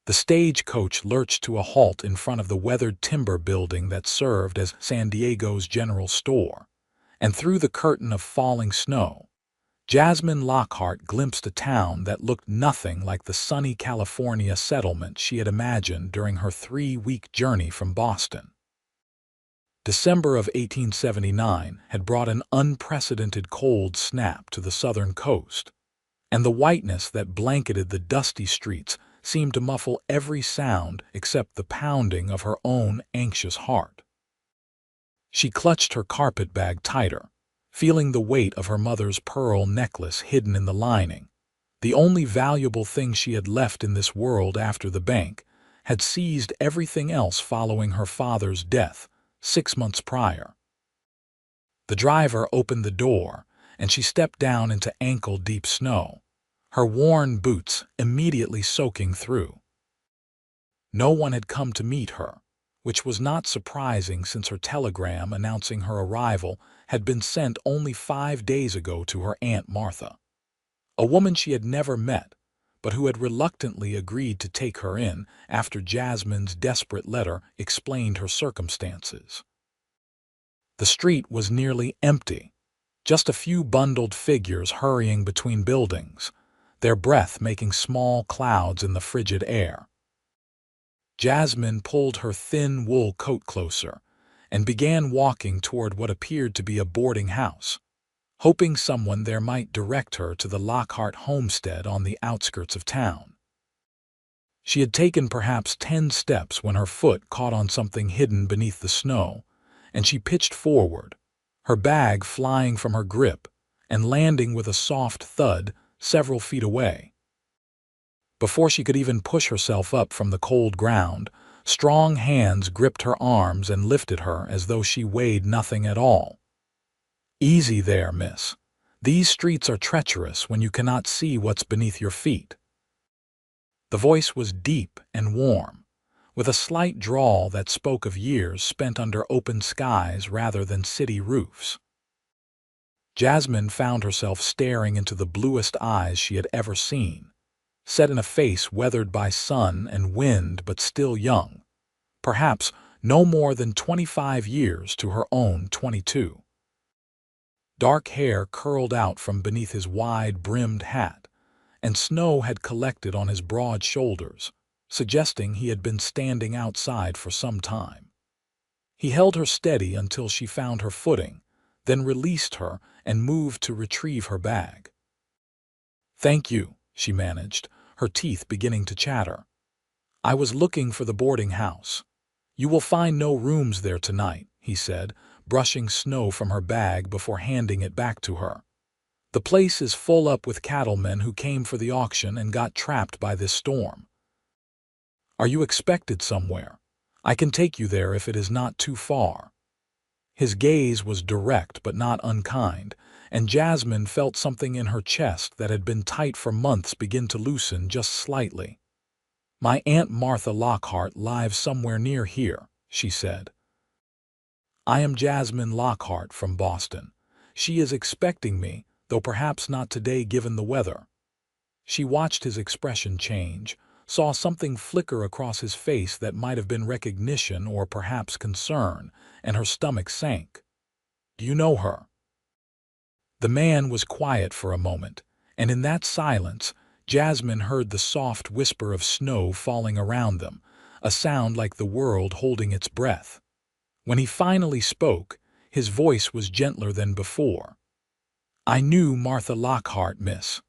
The stagecoach lurched to a halt in front of the weathered timber building that served as San Diego's general store, and through the curtain of falling snow, Jasmine Lockhart glimpsed a town that looked nothing like the sunny California settlement she had imagined during her 3-week journey from Boston. December of 1879 had brought an unprecedented cold snap to the southern coast, and the whiteness that blanketed the dusty streets seemed to muffle every sound except the pounding of her own anxious heart. She clutched her carpetbag tighter, feeling the weight of her mother's pearl necklace hidden in the lining. The only valuable thing she had left in this world after the bank had seized everything else following her father's death 6 months prior. The driver opened the door, and she stepped down into ankle-deep snow, her worn boots immediately soaking through. No one had come to meet her, which was not surprising since her telegram announcing her arrival had been sent only 5 days ago to her Aunt Martha, a woman she had never met, but who had reluctantly agreed to take her in after Jasmine's desperate letter explained her circumstances. The street was nearly empty, just a few bundled figures hurrying between buildings, their breath making small clouds in the frigid air. Jasmine pulled her thin wool coat closer and began walking toward what appeared to be a boarding house, hoping someone there might direct her to the Lockhart homestead on the outskirts of town. She had taken perhaps 10 steps when her foot caught on something hidden beneath the snow, and she pitched forward, her bag flying from her grip and landing with a soft thud several feet away. Before she could even push herself up from the cold ground, strong hands gripped her arms and lifted her as though she weighed nothing at all. "Easy there, miss. These streets are treacherous when you cannot see what's beneath your feet." The voice was deep and warm, with a slight drawl that spoke of years spent under open skies rather than city roofs. Jasmine found herself staring into the bluest eyes she had ever seen, set in a face weathered by sun and wind but still young, perhaps no more than 25 years to her own 22. Dark hair curled out from beneath his wide-brimmed hat, and snow had collected on his broad shoulders, suggesting he had been standing outside for some time. He held her steady until she found her footing, then released her and moved to retrieve her bag. "Thank you," she managed, her teeth beginning to chatter. "I was looking for the boarding house. You will find no rooms there tonight," he said, brushing snow from her bag before handing it back to her. "The place is full up with cattlemen who came for the auction and got trapped by this storm. Are you expected somewhere? I can take you there if it is not too far." His gaze was direct but not unkind, and Jasmine felt something in her chest that had been tight for months begin to loosen just slightly. "My Aunt Martha Lockhart lives somewhere near here," she said. "I am Jasmine Lockhart from Boston. She is expecting me, though perhaps not today given the weather." She watched his expression change, saw something flicker across his face that might have been recognition or perhaps concern, and her stomach sank. "Do you know her?" The man was quiet for a moment, and in that silence, Jasmine heard the soft whisper of snow falling around them, a sound like the world holding its breath. When he finally spoke, his voice was gentler than before. "I knew Martha Lockhart, miss.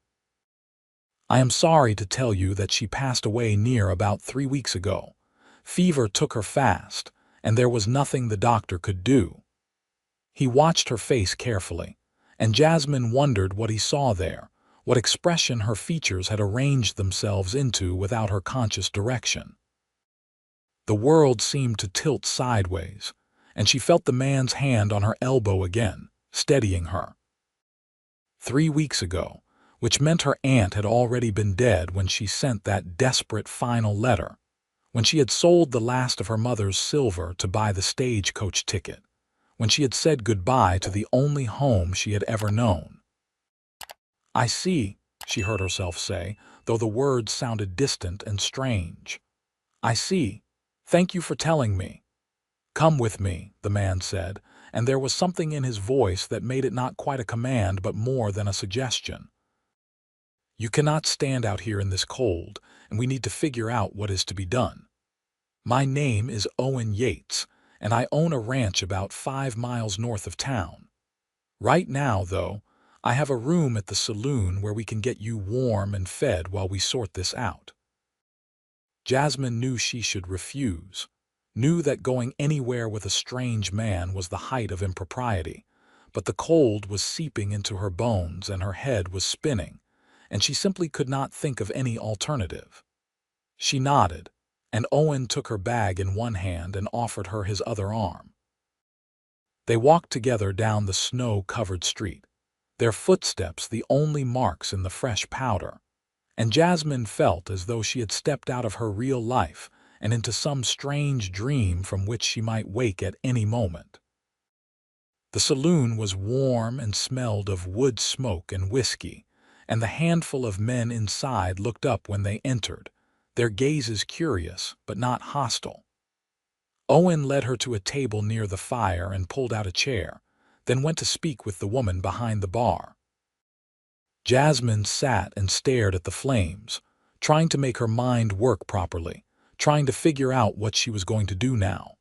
I am sorry to tell you that she passed away near about 3 weeks ago. Fever took her fast, and there was nothing the doctor could do." He watched her face carefully, and Jasmine wondered what he saw there, what expression her features had arranged themselves into without her conscious direction. The world seemed to tilt sideways, and she felt the man's hand on her elbow again, steadying her. 3 weeks ago, which meant her aunt had already been dead when she sent that desperate final letter, when she had sold the last of her mother's silver to buy the stagecoach ticket, when she had said goodbye to the only home she had ever known. "I see," she heard herself say, though the words sounded distant and strange. I see. Thank you for telling me. Come with me, the man said, and there was something in his voice that made it not quite a command but more than a suggestion. You cannot stand out here in this cold, and we need to figure out what is to be done. My name is Owen Yates, and I own a ranch about 5 miles north of town. Right now, though, I have a room at the saloon where we can get you warm and fed while we sort this out. Jasmine knew she should refuse, knew that going anywhere with a strange man was the height of impropriety, but the cold was seeping into her bones and her head was spinning, and she simply could not think of any alternative. She nodded, and Owen took her bag in one hand and offered her his other arm. They walked together down the snow-covered street, their footsteps the only marks in the fresh powder, and Jasmine felt as though she had stepped out of her real life and into some strange dream from which she might wake at any moment. The saloon was warm and smelled of wood smoke and whiskey, and the handful of men inside looked up when they entered, their gazes curious but not hostile. Owen led her to a table near the fire and pulled out a chair, then went to speak with the woman behind the bar. Jasmine sat and stared at the flames, trying to make her mind work properly, trying to figure out what she was going to do now.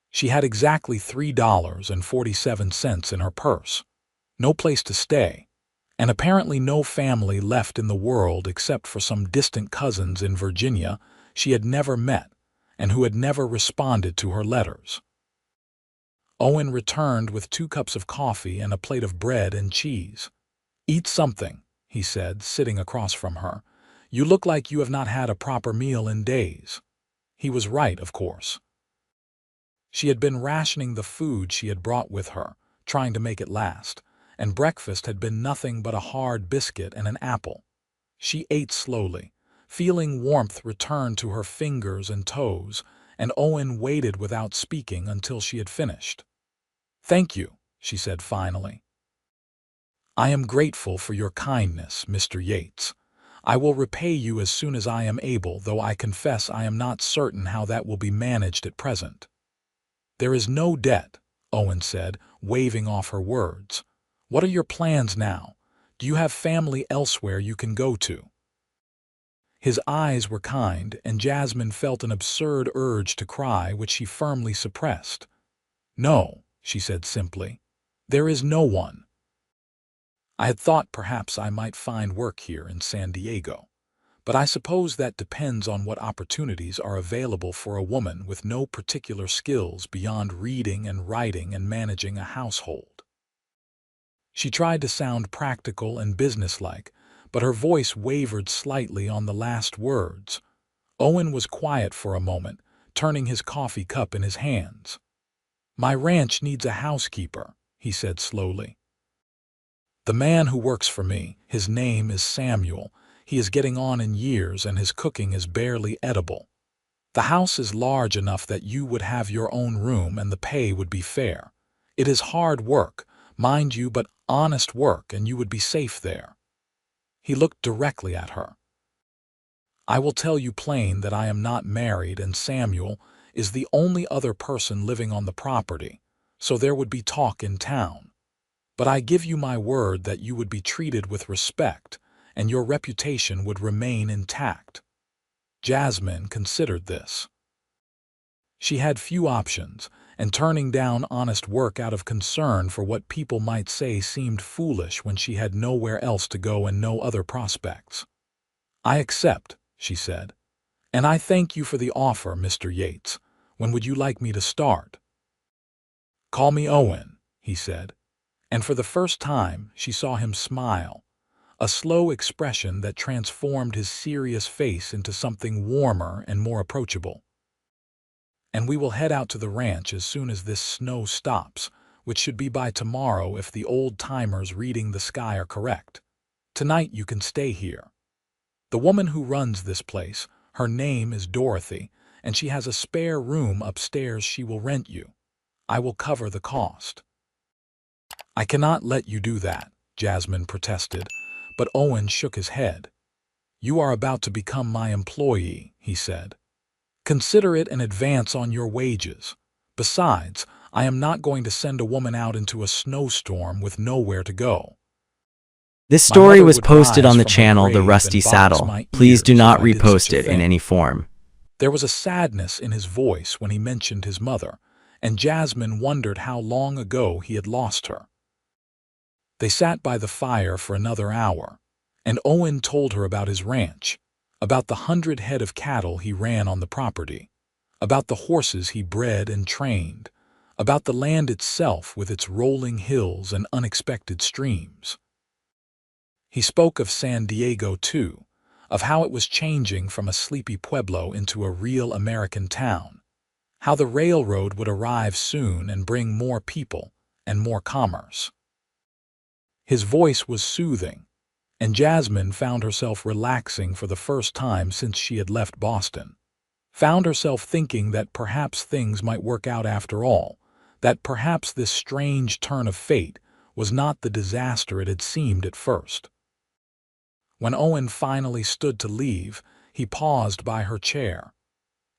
She had exactly $3.47 in her purse, no place to stay, and apparently no family left in the world except for some distant cousins in Virginia she had never met and who had never responded to her letters. Owen returned with 2 cups of coffee and a plate of bread and cheese. "Eat something," he said, sitting across from her. "You look like you have not had a proper meal in days." He was right, of course. She had been rationing the food she had brought with her, trying to make it last, and breakfast had been nothing but a hard biscuit and an apple. She ate slowly, feeling warmth return to her fingers and toes, and Owen waited without speaking until she had finished. "Thank you," she said finally. "I am grateful for your kindness, Mr. Yates. I will repay you as soon as I am able, though I confess I am not certain how that will be managed at present." "There is no debt," Owen said, waving off her words. "What are your plans now? Do you have family elsewhere you can go to?" His eyes were kind, and Jasmine felt an absurd urge to cry, which she firmly suppressed. "No," she said simply. "There is no one. I had thought perhaps I might find work here in San Diego, but I suppose that depends on what opportunities are available for a woman with no particular skills beyond reading and writing and managing a household." She tried to sound practical and businesslike, but her voice wavered slightly on the last words. Owen was quiet for a moment, turning his coffee cup in his hands. "My ranch needs a housekeeper," he said slowly. "The man who works for me, his name is Samuel. He is getting on in years and his cooking is barely edible. The house is large enough that you would have your own room and the pay would be fair. It is hard work, mind you, but honest work, and you would be safe there." He looked directly at her. "I will tell you plain that I am not married and Samuel is the only other person living on the property, so there would be talk in town. But I give you my word that you would be treated with respect and your reputation would remain intact." Jasmine considered this. She had few options, and turning down honest work out of concern for what people might say seemed foolish when she had nowhere else to go and no other prospects. "I accept," she said. "And I thank you for the offer, Mr. Yates. When would you like me to start?" "Call me Owen," he said, and for the first time she saw him smile, a slow expression that transformed his serious face into something warmer and more approachable. "And we will head out to the ranch as soon as this snow stops, which should be by tomorrow if the old-timers reading the sky are correct. Tonight you can stay here. The woman who runs this place, her name is Dorothy, and she has a spare room upstairs she will rent you. I will cover the cost." "I cannot let you do that," Jasmine protested, but Owen shook his head. "You are about to become my employee," he said. Consider it an advance on your wages. Besides, I am not going to send a woman out into a snowstorm with nowhere to go. This My story mother was would posted rise on the from her channel The grave Rusty and box Saddle. my Please do ears if not I did such repost a it in thing. any form. There was a sadness in his voice when he mentioned his mother, and Jasmine wondered how long ago he had lost her. They sat by the fire for another hour, and Owen told her about his ranch, about the 100 head of cattle he ran on the property, about the horses he bred and trained, about the land itself with its rolling hills and unexpected streams. He spoke of San Diego, too, of how it was changing from a sleepy pueblo into a real American town, how the railroad would arrive soon and bring more people and more commerce. His voice was soothing, and Jasmine found herself relaxing for the first time since she had left Boston. Found herself thinking that perhaps things might work out after all, that perhaps this strange turn of fate was not the disaster it had seemed at first. When Owen finally stood to leave, he paused by her chair.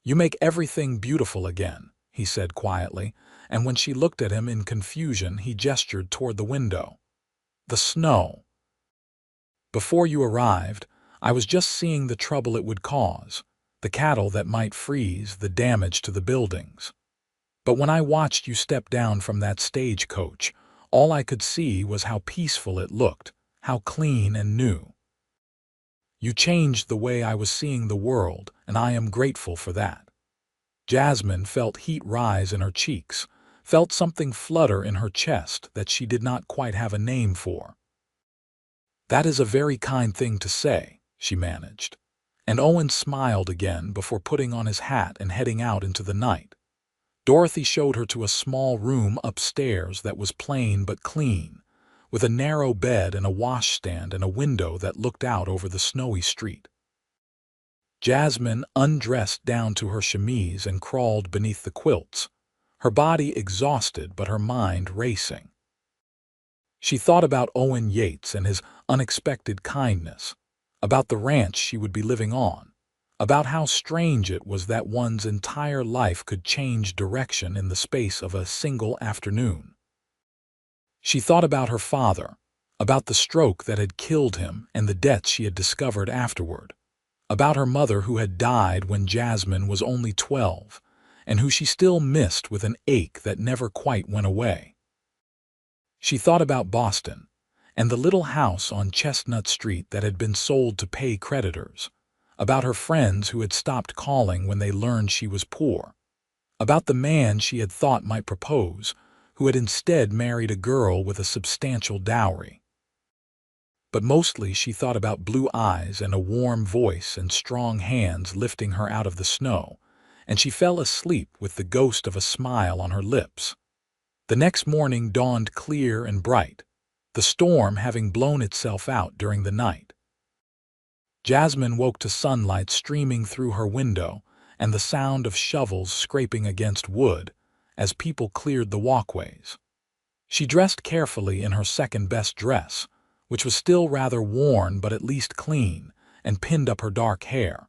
"You make everything beautiful again," he said quietly, and when she looked at him in confusion, he gestured toward the window. "The snow. Before you arrived, I was just seeing the trouble it would cause, the cattle that might freeze, the damage to the buildings. But when I watched you step down from that stagecoach, all I could see was how peaceful it looked, how clean and new. You changed the way I was seeing the world, and I am grateful for that." Jasmine felt heat rise in her cheeks, felt something flutter in her chest that she did not quite have a name for. "That is a very kind thing to say," she managed. And Owen smiled again before putting on his hat and heading out into the night. Dorothy showed her to a small room upstairs that was plain but clean, with a narrow bed and a washstand and a window that looked out over the snowy street. Jasmine undressed down to her chemise and crawled beneath the quilts, her body exhausted but her mind racing. She thought about Owen Yates and his unexpected kindness, about the ranch she would be living on, about how strange it was that one's entire life could change direction in the space of a single afternoon. She thought about her father, about the stroke that had killed him and the debts she had discovered afterward, about her mother who had died when Jasmine was only 12, and who she still missed with an ache that never quite went away. She thought about Boston, and the little house on Chestnut Street that had been sold to pay creditors, about her friends who had stopped calling when they learned she was poor, about the man she had thought might propose, who had instead married a girl with a substantial dowry. But mostly she thought about blue eyes and a warm voice and strong hands lifting her out of the snow, and she fell asleep with the ghost of a smile on her lips. The next morning dawned clear and bright, the storm having blown itself out during the night. Jasmine woke to sunlight streaming through her window and the sound of shovels scraping against wood as people cleared the walkways. She dressed carefully in her second-best dress, which was still rather worn but at least clean, and pinned up her dark hair.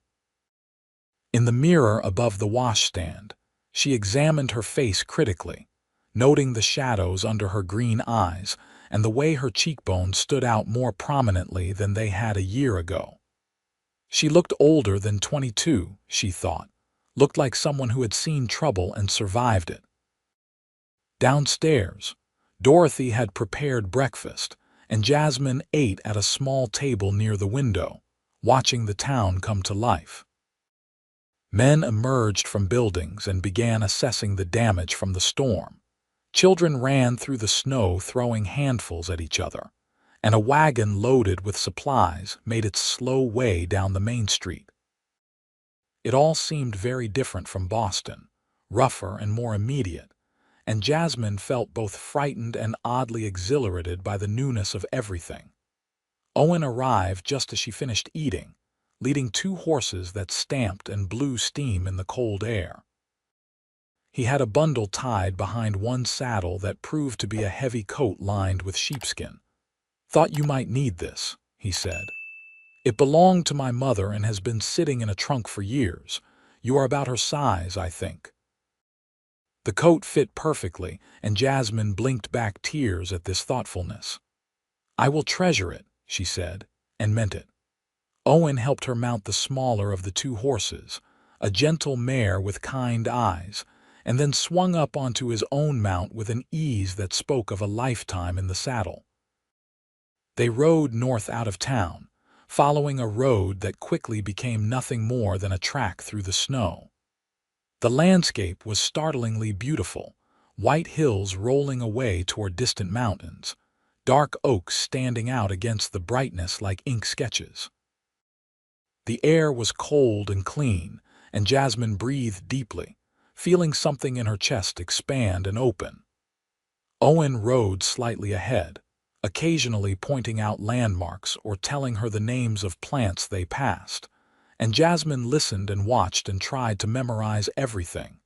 In the mirror above the washstand, she examined her face critically, noting the shadows under her green eyes and the way her cheekbones stood out more prominently than they had a year ago. She looked older than 22, she thought, looked like someone who had seen trouble and survived it. Downstairs, Dorothy had prepared breakfast, and Jasmine ate at a small table near the window, watching the town come to life. Men emerged from buildings and began assessing the damage from the storm. Children ran through the snow throwing handfuls at each other, and a wagon loaded with supplies made its slow way down the main street. It all seemed very different from Boston, rougher and more immediate, and Jasmine felt both frightened and oddly exhilarated by the newness of everything. Owen arrived just as she finished eating, leading 2 horses that stamped and blew steam in the cold air. He had a bundle tied behind one saddle that proved to be a heavy coat lined with sheepskin. "Thought you might need this," he said. "It belonged to my mother and has been sitting in a trunk for years. You are about her size, I think." The coat fit perfectly, and Jasmine blinked back tears at this thoughtfulness. "I will treasure it," she said, and meant it. Owen helped her mount the smaller of the two horses, a gentle mare with kind eyes, and then swung up onto his own mount with an ease that spoke of a lifetime in the saddle. They rode north out of town, following a road that quickly became nothing more than a track through the snow. The landscape was startlingly beautiful, white hills rolling away toward distant mountains, dark oaks standing out against the brightness like ink sketches. The air was cold and clean, and Jasmine breathed deeply, feeling something in her chest expand and open. Owen rode slightly ahead, occasionally pointing out landmarks or telling her the names of plants they passed, and Jasmine listened and watched and tried to memorize everything.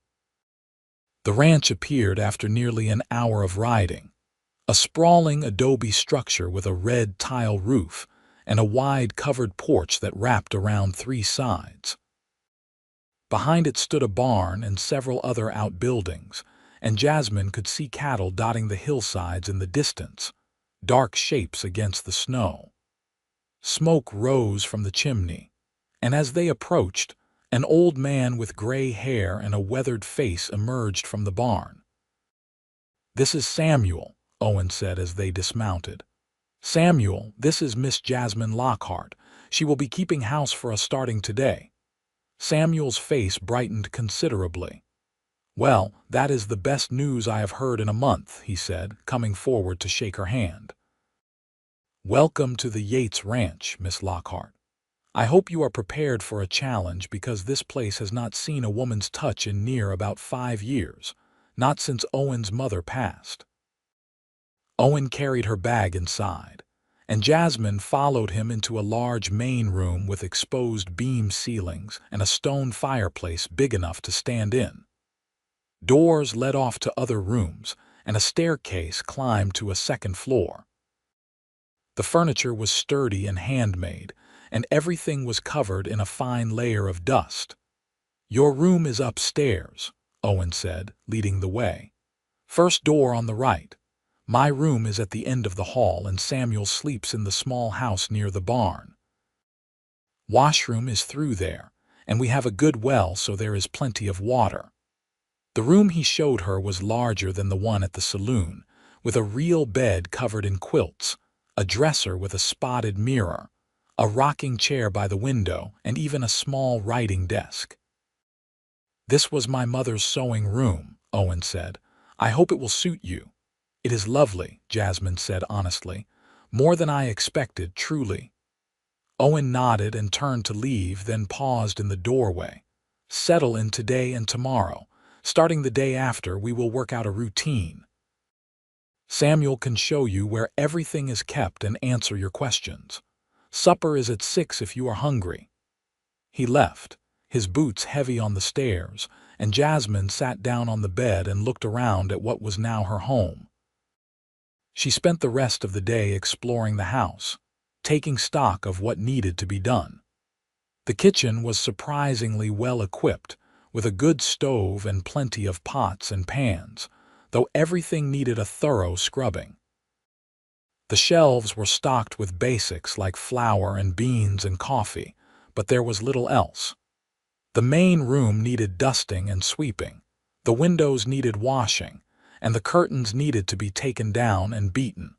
The ranch appeared after nearly an hour of riding, a sprawling adobe structure with a red tile roof and a wide covered porch that wrapped around three sides. Behind it stood a barn and several other outbuildings, and Jasmine could see cattle dotting the hillsides in the distance, dark shapes against the snow. Smoke rose from the chimney, and as they approached, an old man with gray hair and a weathered face emerged from the barn. "This is Samuel," Owen said as they dismounted. "Samuel, this is Miss Jasmine Lockhart. She will be keeping house for us starting today." Samuel's face brightened considerably. "Well, that is the best news I have heard in a month," he said, coming forward to shake her hand. "Welcome to the Yates Ranch, Miss Lockhart. I hope you are prepared for a challenge because this place has not seen a woman's touch in near about 5 years, not since Owen's mother passed." Owen carried her bag inside, and Jasmine followed him into a large main room with exposed beam ceilings and a stone fireplace big enough to stand in. Doors led off to other rooms, and a staircase climbed to a second floor. The furniture was sturdy and handmade, and everything was covered in a fine layer of dust. "Your room is upstairs," Owen said, leading the way. "First door on the right. My room is at the end of the hall, and Samuel sleeps in the small house near the barn. Washroom is through there, and we have a good well, so there is plenty of water." The room he showed her was larger than the one at the saloon, with a real bed covered in quilts, a dresser with a spotted mirror, a rocking chair by the window, and even a small writing desk. "This was my mother's sewing room," Owen said. "I hope it will suit you." "It is lovely," Jasmine said honestly. "More than I expected, truly." Owen nodded and turned to leave, then paused in the doorway. "Settle in today and tomorrow. Starting the day after, we will work out a routine. Samuel can show you where everything is kept and answer your questions. Supper is at 6 if you are hungry." He left, his boots heavy on the stairs, and Jasmine sat down on the bed and looked around at what was now her home. She spent the rest of the day exploring the house, taking stock of what needed to be done. The kitchen was surprisingly well equipped, with a good stove and plenty of pots and pans, though everything needed a thorough scrubbing. The shelves were stocked with basics like flour and beans and coffee, but there was little else. The main room needed dusting and sweeping, the windows needed washing, and the curtains needed to be taken down and beaten.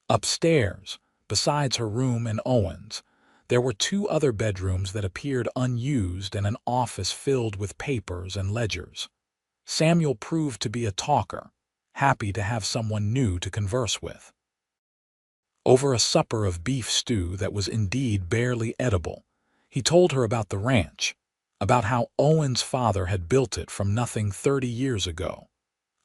Upstairs, besides her room and Owen's, there were 2 other bedrooms that appeared unused and an office filled with papers and ledgers. Samuel proved to be a talker, happy to have someone new to converse with. Over a supper of beef stew that was indeed barely edible, he told her about the ranch, about how Owen's father had built it from nothing 30 years ago,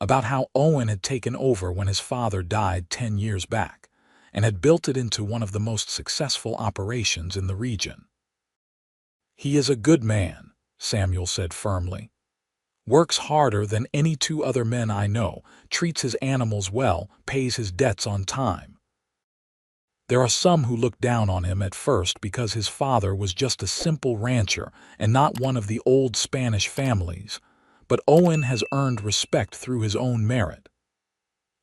about how Owen had taken over when his father died 10 years back, and had built it into one of the most successful operations in the region. "He is a good man," Samuel said firmly. "Works harder than any 2 other men I know, treats his animals well, pays his debts on time." There are some who look down on him at first because his father was just a simple rancher and not one of the old Spanish families, but Owen has earned respect through his own merit.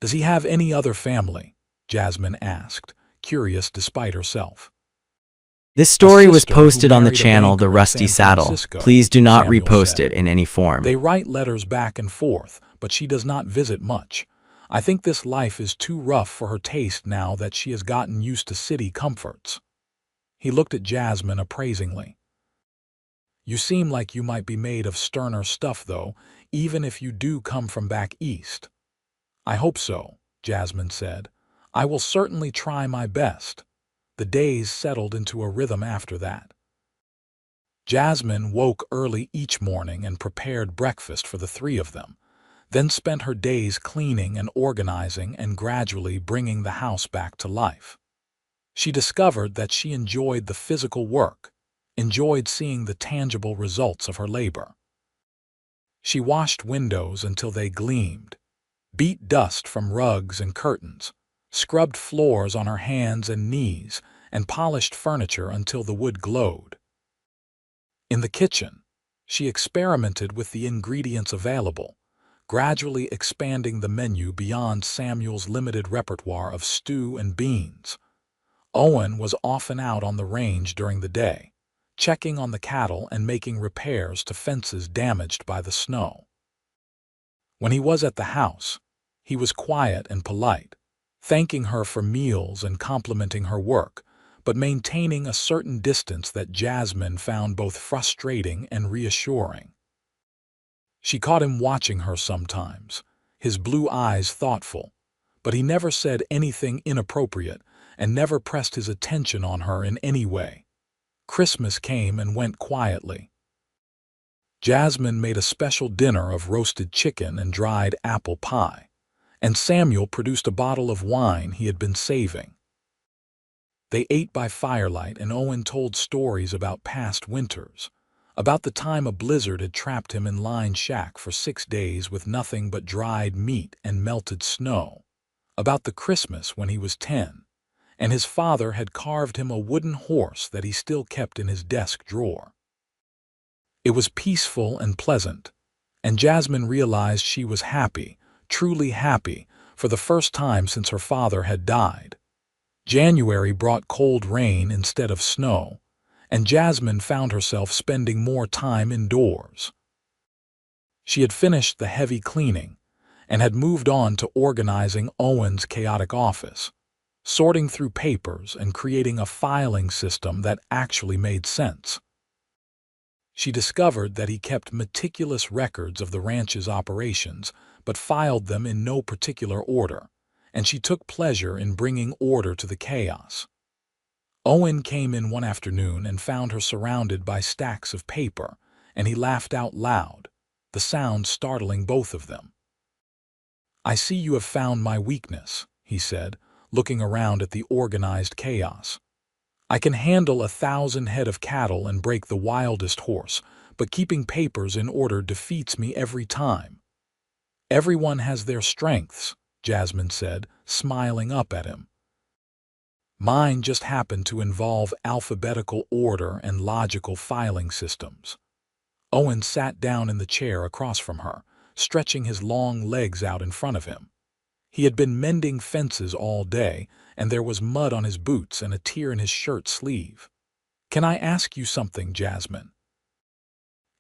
Does he have any other family? Jasmine asked, curious despite herself. This A story was sister who posted on the married a channel The banker in Rusty San Saddle. Francisco, Please do not Samuel repost said. it in any form. They write letters back and forth, but she does not visit much. I think this life is too rough for her taste now that she has gotten used to city comforts. He looked at Jasmine appraisingly. You seem like you might be made of sterner stuff, though, even if you do come from back east. I hope so, Jasmine said. I will certainly try my best. The days settled into a rhythm after that. Jasmine woke early each morning and prepared breakfast for the three of them, then spent her days cleaning and organizing and gradually bringing the house back to life. She discovered that she enjoyed the physical work, enjoyed seeing the tangible results of her labor. She washed windows until they gleamed, beat dust from rugs and curtains, scrubbed floors on her hands and knees, and polished furniture until the wood glowed. In the kitchen, she experimented with the ingredients available, gradually expanding the menu beyond Samuel's limited repertoire of stew and beans. Owen was often out on the range during the day, checking on the cattle and making repairs to fences damaged by the snow. When he was at the house, he was quiet and polite, thanking her for meals and complimenting her work, but maintaining a certain distance that Jasmine found both frustrating and reassuring. She caught him watching her sometimes, his blue eyes thoughtful, but he never said anything inappropriate and never pressed his attention on her in any way. Christmas came and went quietly. Jasmine made a special dinner of roasted chicken and dried apple pie, and Samuel produced a bottle of wine he had been saving. They ate by firelight, and Owen told stories about past winters, about the time a blizzard had trapped him in Line Shack for 6 days with nothing but dried meat and melted snow, about the Christmas when he was 10, and his father had carved him a wooden horse that he still kept in his desk drawer. It was peaceful and pleasant, and Jasmine realized she was happy, truly happy, for the first time since her father had died. January brought cold rain instead of snow, and Jasmine found herself spending more time indoors. She had finished the heavy cleaning and had moved on to organizing Owen's chaotic office, sorting through papers and creating a filing system that actually made sense. She discovered that he kept meticulous records of the ranch's operations, but filed them in no particular order, and she took pleasure in bringing order to the chaos. Owen came in one afternoon and found her surrounded by stacks of paper, and he laughed out loud, the sound startling both of them. "I see you have found my weakness," he said, looking around at the organized chaos. "I can handle 1,000 head of cattle and break the wildest horse, but keeping papers in order defeats me every time." "Everyone has their strengths," Jasmine said, smiling up at him. "Mine just happened to involve alphabetical order and logical filing systems." Owen sat down in the chair across from her, stretching his long legs out in front of him. He had been mending fences all day, and there was mud on his boots and a tear in his shirt sleeve. "Can I ask you something, Jasmine?"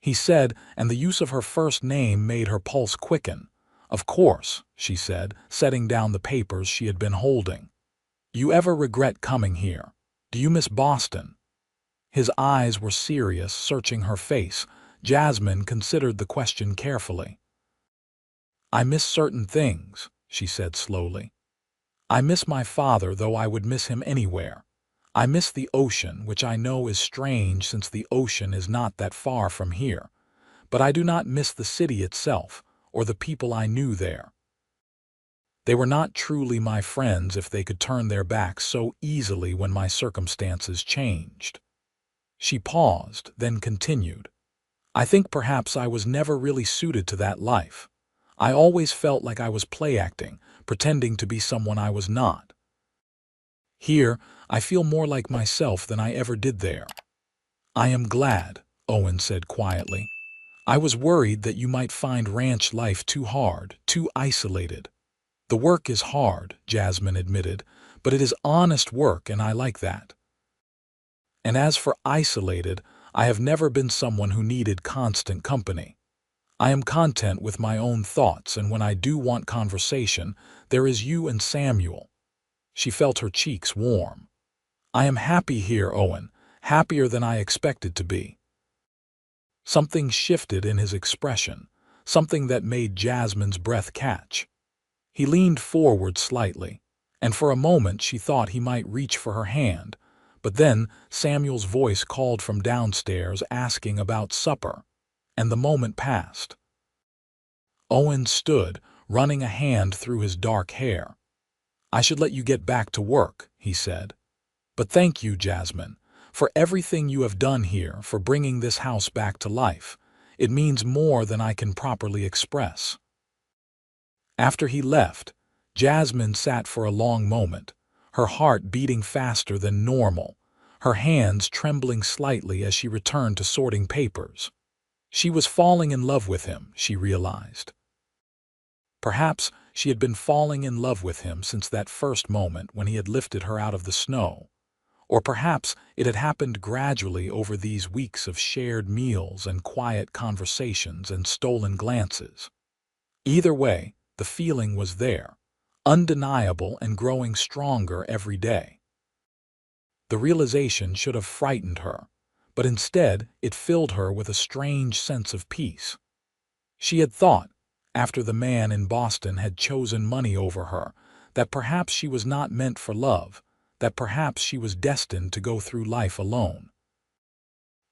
he said, and the use of her first name made her pulse quicken. "Of course," she said, setting down the papers she had been holding. "You ever regret coming here? Do you miss Boston?" His eyes were serious, searching her face. Jasmine considered the question carefully. "I miss certain things," she said slowly. "I miss my father, though I would miss him anywhere. I miss the ocean, which I know is strange since the ocean is not that far from here. But I do not miss the city itself, or the people I knew there. They were not truly my friends if they could turn their backs so easily when my circumstances changed." She paused, then continued. "I think perhaps I was never really suited to that life. I always felt like I was play acting, pretending to be someone I was not." Here, I feel more like myself than I ever did there." "I am glad," Owen said quietly. "I was worried that you might find ranch life too hard, too isolated." "The work is hard," Jasmine admitted, "but it is honest work and I like that. And as for isolated, I have never been someone who needed constant company. I am content with my own thoughts, and when I do want conversation, there is you and Samuel." She felt her cheeks warm. "I am happy here, Owen, happier than I expected to be." Something shifted in his expression, something that made Jasmine's breath catch. He leaned forward slightly, and for a moment she thought he might reach for her hand, but then Samuel's voice called from downstairs asking about supper, and the moment passed. Owen stood, running a hand through his dark hair. "I should let you get back to work," he said. "But thank you, Jasmine, for everything you have done here, for bringing this house back to life. It means more than I can properly express." After he left, Jasmine sat for a long moment, her heart beating faster than normal, her hands trembling slightly as she returned to sorting papers. She was falling in love with him, she realized. Perhaps she had been falling in love with him since that first moment when he had lifted her out of the snow. Or perhaps it had happened gradually over these weeks of shared meals and quiet conversations and stolen glances. Either way, the feeling was there, undeniable and growing stronger every day. The realization should have frightened her, but instead it filled her with a strange sense of peace. She had thought, after the man in Boston had chosen money over her, that perhaps she was not meant for love, that perhaps she was destined to go through life alone.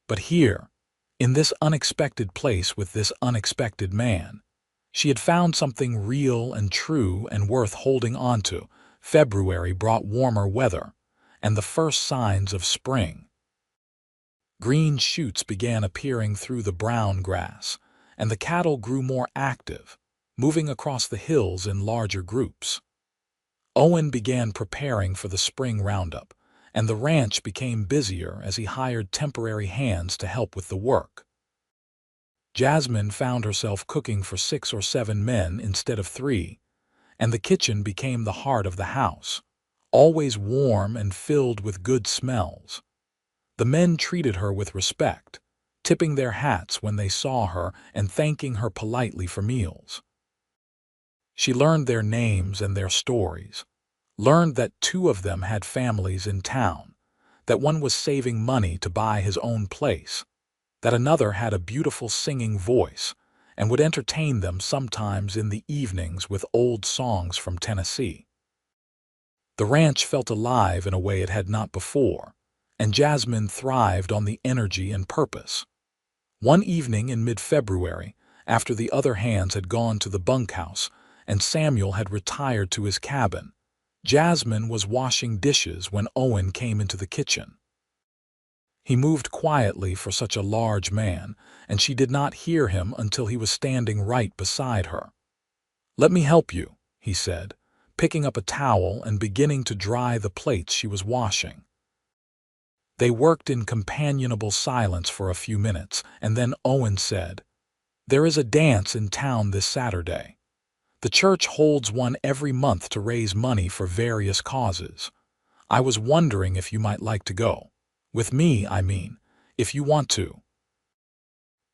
But here, in this unexpected place with this unexpected man, she had found something real and true and worth holding on to. February brought warmer weather, and the first signs of spring. Green shoots began appearing through the brown grass, and the cattle grew more active, moving across the hills in larger groups. Owen began preparing for the spring roundup, and the ranch became busier as he hired temporary hands to help with the work. Jasmine found herself cooking for 6 or 7 men instead of 3, and the kitchen became the heart of the house, always warm and filled with good smells. The men treated her with respect, tipping their hats when they saw her and thanking her politely for meals. She learned their names and their stories, learned that 2 of them had families in town, that one was saving money to buy his own place, that another had a beautiful singing voice and would entertain them sometimes in the evenings with old songs from Tennessee. The ranch felt alive in a way it had not before, and Jasmine thrived on the energy and purpose. One evening in mid-February, after the other hands had gone to the bunkhouse and Samuel had retired to his cabin, Jasmine was washing dishes when Owen came into the kitchen. He moved quietly for such a large man, and she did not hear him until he was standing right beside her. "Let me help you," he said, picking up a towel and beginning to dry the plates she was washing. They worked in companionable silence for a few minutes, and then Owen said, "There is a dance in town this Saturday. The church holds one every month to raise money for various causes. I was wondering if you might like to go. With me, I mean, if you want to."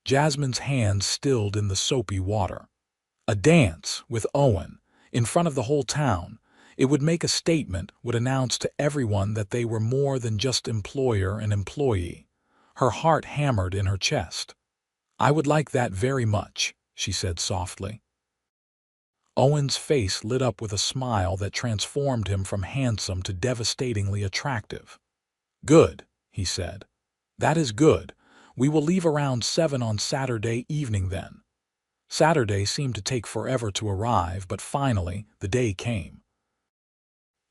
Jasmine's hands stilled in the soapy water. A dance with Owen, in front of the whole town. It would make a statement, would announce to everyone that they were more than just employer and employee. Her heart hammered in her chest. "I would like that very much," she said softly. Owen's face lit up with a smile that transformed him from handsome to devastatingly attractive. "Good," he said. "That is good. We will leave around 7 on Saturday evening then." Saturday seemed to take forever to arrive, but finally the day came.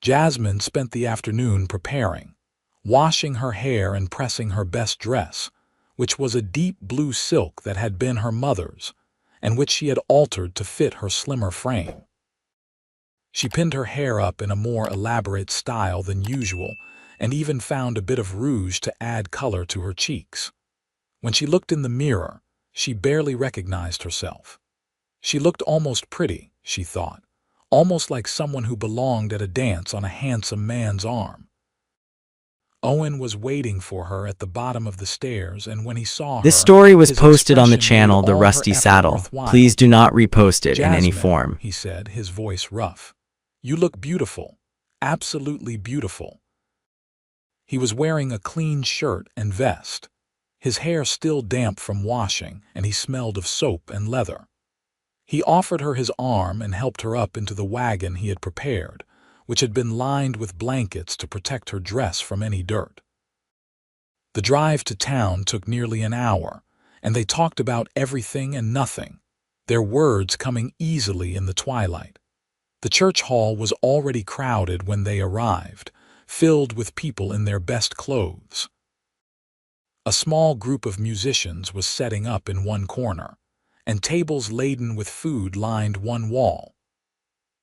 Jasmine spent the afternoon preparing, washing her hair and pressing her best dress, which was a deep blue silk that had been her mother's, and which she had altered to fit her slimmer frame. She pinned her hair up in a more elaborate style than usual and even found a bit of rouge to add color to her cheeks. When she looked in the mirror, she barely recognized herself. She looked almost pretty, she thought, almost like someone who belonged at a dance on a handsome man's arm. Owen was waiting for her at the bottom of the stairs, and when he saw This her, story was his posted on the expression made channel The all her Rusty effort Saddle. worthwhile. Please do not repost it in any "Jasmine," form. he said, his voice rough. "You look beautiful. Absolutely beautiful." He was wearing a clean shirt and vest, his hair still damp from washing, and he smelled of soap and leather. He offered her his arm and helped her up into the wagon he had prepared, which had been lined with blankets to protect her dress from any dirt. The drive to town took nearly an hour, and they talked about everything and nothing, their words coming easily in the twilight. The church hall was already crowded when they arrived, filled with people in their best clothes. A small group of musicians was setting up in one corner, and tables laden with food lined one wall.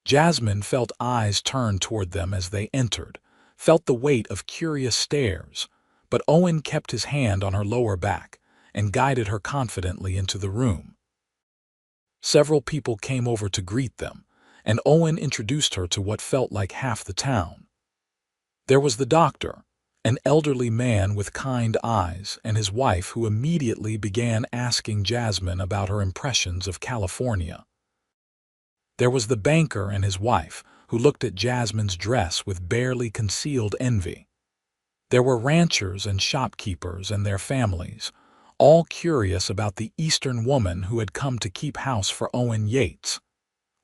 Jasmine felt eyes turn toward them as they entered, felt the weight of curious stares, but Owen kept his hand on her lower back and guided her confidently into the room. Several people came over to greet them, and Owen introduced her to what felt like half the town. There was the doctor, an elderly man with kind eyes, and his wife, who immediately began asking Jasmine about her impressions of California. There was the banker and his wife, who looked at Jasmine's dress with barely concealed envy. There were ranchers and shopkeepers and their families, all curious about the Eastern woman who had come to keep house for Owen Yates.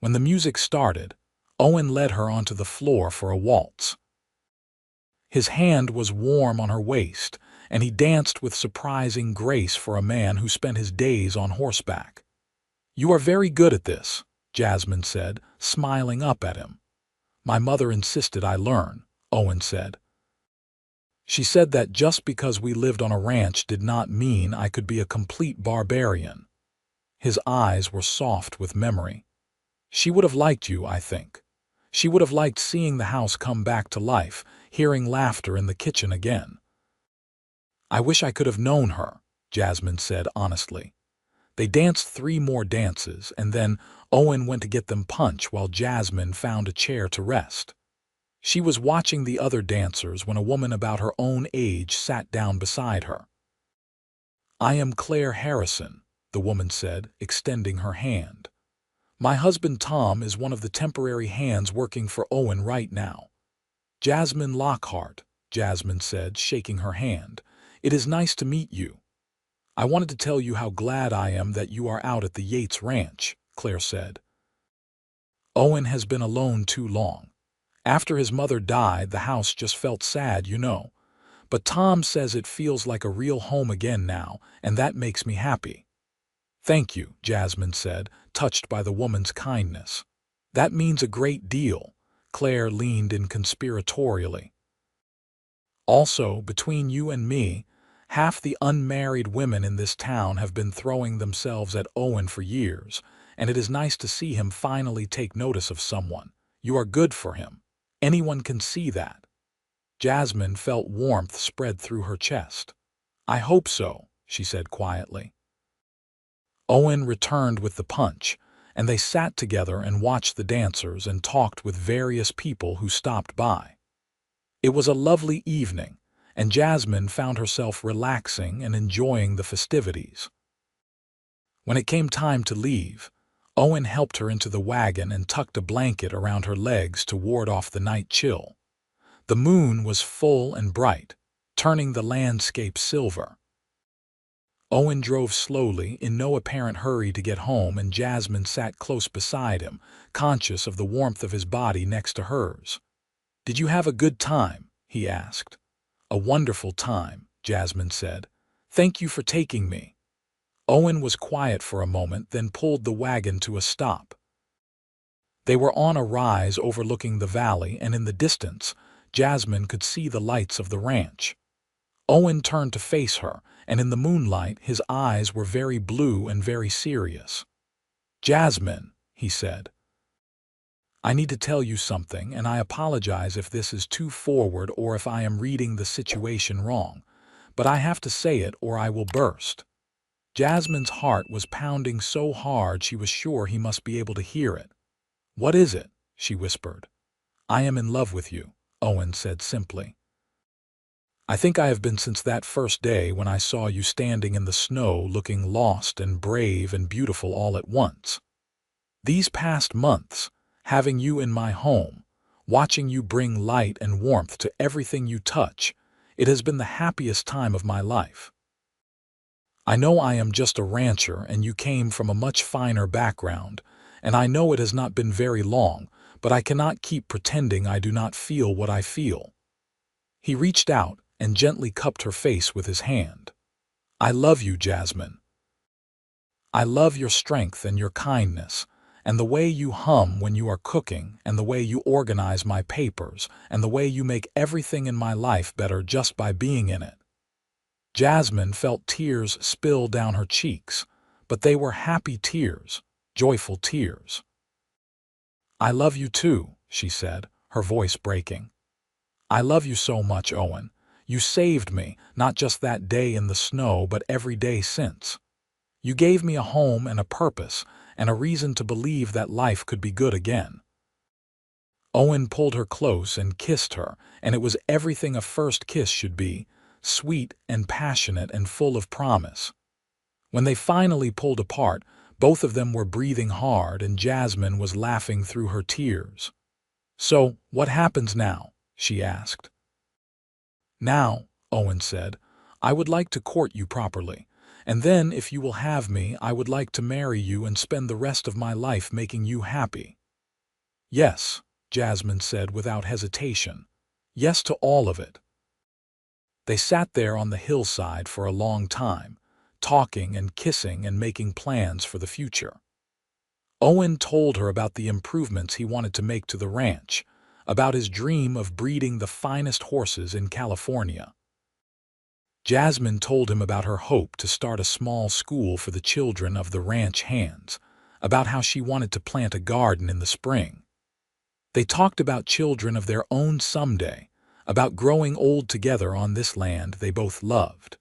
When the music started, Owen led her onto the floor for a waltz. His hand was warm on her waist, and he danced with surprising grace for a man who spent his days on horseback. "You are very good at this," Jasmine said, smiling up at him. "My mother insisted I learn," Owen said. "She said that just because we lived on a ranch did not mean I could be a complete barbarian." His eyes were soft with memory. "She would have liked you, I think. She would have liked seeing the house come back to life, hearing laughter in the kitchen again." "I wish I could have known her," Jasmine said honestly. They danced 3 more dances, and then Owen went to get them punch while Jasmine found a chair to rest. She was watching the other dancers when a woman about her own age sat down beside her. "I am Claire Harrison," the woman said, extending her hand. "My husband Tom is one of the temporary hands working for Owen right now." "Jasmine Lockhart," Jasmine said, shaking her hand. "It is nice to meet you." "I wanted to tell you how glad I am that you are out at the Yates Ranch," Claire said. "Owen has been alone too long. After his mother died, the house just felt sad, you know. But Tom says it feels like a real home again now, and that makes me happy." "Thank you," Jasmine said, touched by the woman's kindness. "That means a great deal." Claire leaned in conspiratorially. "Also, between you and me, half the unmarried women in this town have been throwing themselves at Owen for years, and it is nice to see him finally take notice of someone. You are good for him. Anyone can see that." Jasmine felt warmth spread through her chest. "I hope so," she said quietly. Owen returned with the punch, and they sat together and watched the dancers and talked with various people who stopped by. It was a lovely evening, and Jasmine found herself relaxing and enjoying the festivities. When it came time to leave, Owen helped her into the wagon and tucked a blanket around her legs to ward off the night chill. The moon was full and bright, turning the landscape silver. Owen drove slowly, in no apparent hurry to get home, and Jasmine sat close beside him, conscious of the warmth of his body next to hers. "Did you have a good time?" he asked. "A wonderful time," Jasmine said. "Thank you for taking me." Owen was quiet for a moment, then pulled the wagon to a stop. They were on a rise overlooking the valley, and in the distance, Jasmine could see the lights of the ranch. Owen turned to face her, and in the moonlight his eyes were very blue and very serious. "Jasmine," he said. I need to tell you something, and I apologize if this is too forward or if I am reading the situation wrong, but I have to say it or I will burst. Jasmine's heart was pounding so hard she was sure he must be able to hear it. "What is it?" she whispered. "I am in love with you," Owen said simply. "I think I have been since that first day when I saw you standing in the snow looking lost and brave and beautiful all at once. These past months, having you in my home, watching you bring light and warmth to everything you touch, it has been the happiest time of my life. I know I am just a rancher and you came from a much finer background, and I know it has not been very long, but I cannot keep pretending I do not feel what I feel." He reached out and gently cupped her face with his hand. "I love you, Jasmine. I love your strength and your kindness, and the way you hum when you are cooking, and the way you organize my papers, and the way you make everything in my life better just by being in it." Jasmine felt tears spill down her cheeks, but they were happy tears, joyful tears. "I love you too," she said, her voice breaking. "I love you so much, Owen. You saved me, not just that day in the snow, but every day since. You gave me a home and a purpose, and a reason to believe that life could be good again." Owen pulled her close and kissed her, and it was everything a first kiss should be, sweet and passionate and full of promise. When they finally pulled apart, both of them were breathing hard and Jasmine was laughing through her tears. "So, what happens now?" she asked. "Now," Owen said, "I would like to court you properly, and then, if you will have me, I would like to marry you and spend the rest of my life making you happy." "Yes," Jasmine said without hesitation. "Yes to all of it." They sat there on the hillside for a long time, talking and kissing and making plans for the future. Owen told her about the improvements he wanted to make to the ranch, about his dream of breeding the finest horses in California. Jasmine told him about her hope to start a small school for the children of the ranch hands, about how she wanted to plant a garden in the spring. They talked about children of their own someday, about growing old together on this land they both loved.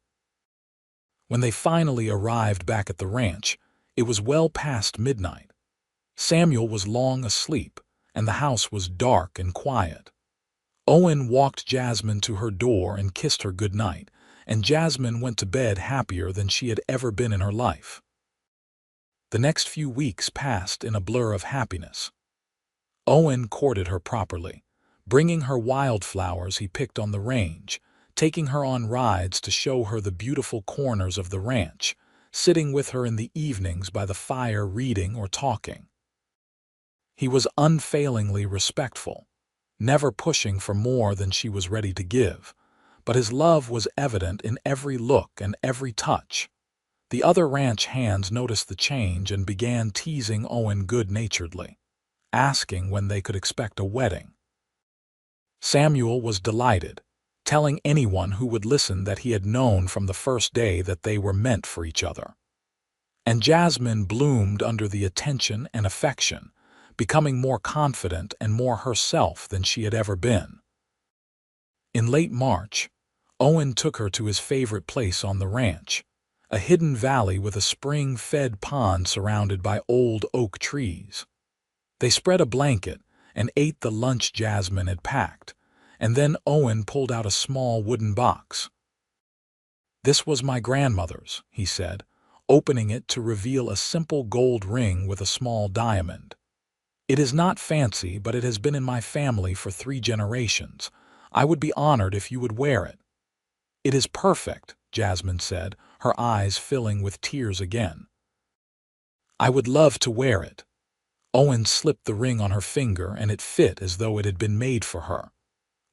When they finally arrived back at the ranch, it was well past midnight. Samuel was long asleep, and the house was dark and quiet. Owen walked Jasmine to her door and kissed her good night, and Jasmine went to bed happier than she had ever been in her life. The next few weeks passed in a blur of happiness. Owen courted her properly, bringing her wildflowers he picked on the range, taking her on rides to show her the beautiful corners of the ranch, sitting with her in the evenings by the fire reading or talking. He was unfailingly respectful, never pushing for more than she was ready to give, but his love was evident in every look and every touch. The other ranch hands noticed the change and began teasing Owen good-naturedly, asking when they could expect a wedding. Samuel was delighted, telling anyone who would listen that he had known from the first day that they were meant for each other. And Jasmine bloomed under the attention and affection, becoming more confident and more herself than she had ever been. In late March, Owen took her to his favorite place on the ranch, a hidden valley with a spring-fed pond surrounded by old oak trees. They spread a blanket and ate the lunch Jasmine had packed, and then Owen pulled out a small wooden box. "This was my grandmother's," he said, opening it to reveal a simple gold ring with a small diamond. "It is not fancy, but it has been in my family for 3 generations. I would be honored if you would wear it." "It is perfect," Jasmine said, her eyes filling with tears again. "I would love to wear it." Owen slipped the ring on her finger, and it fit as though it had been made for her.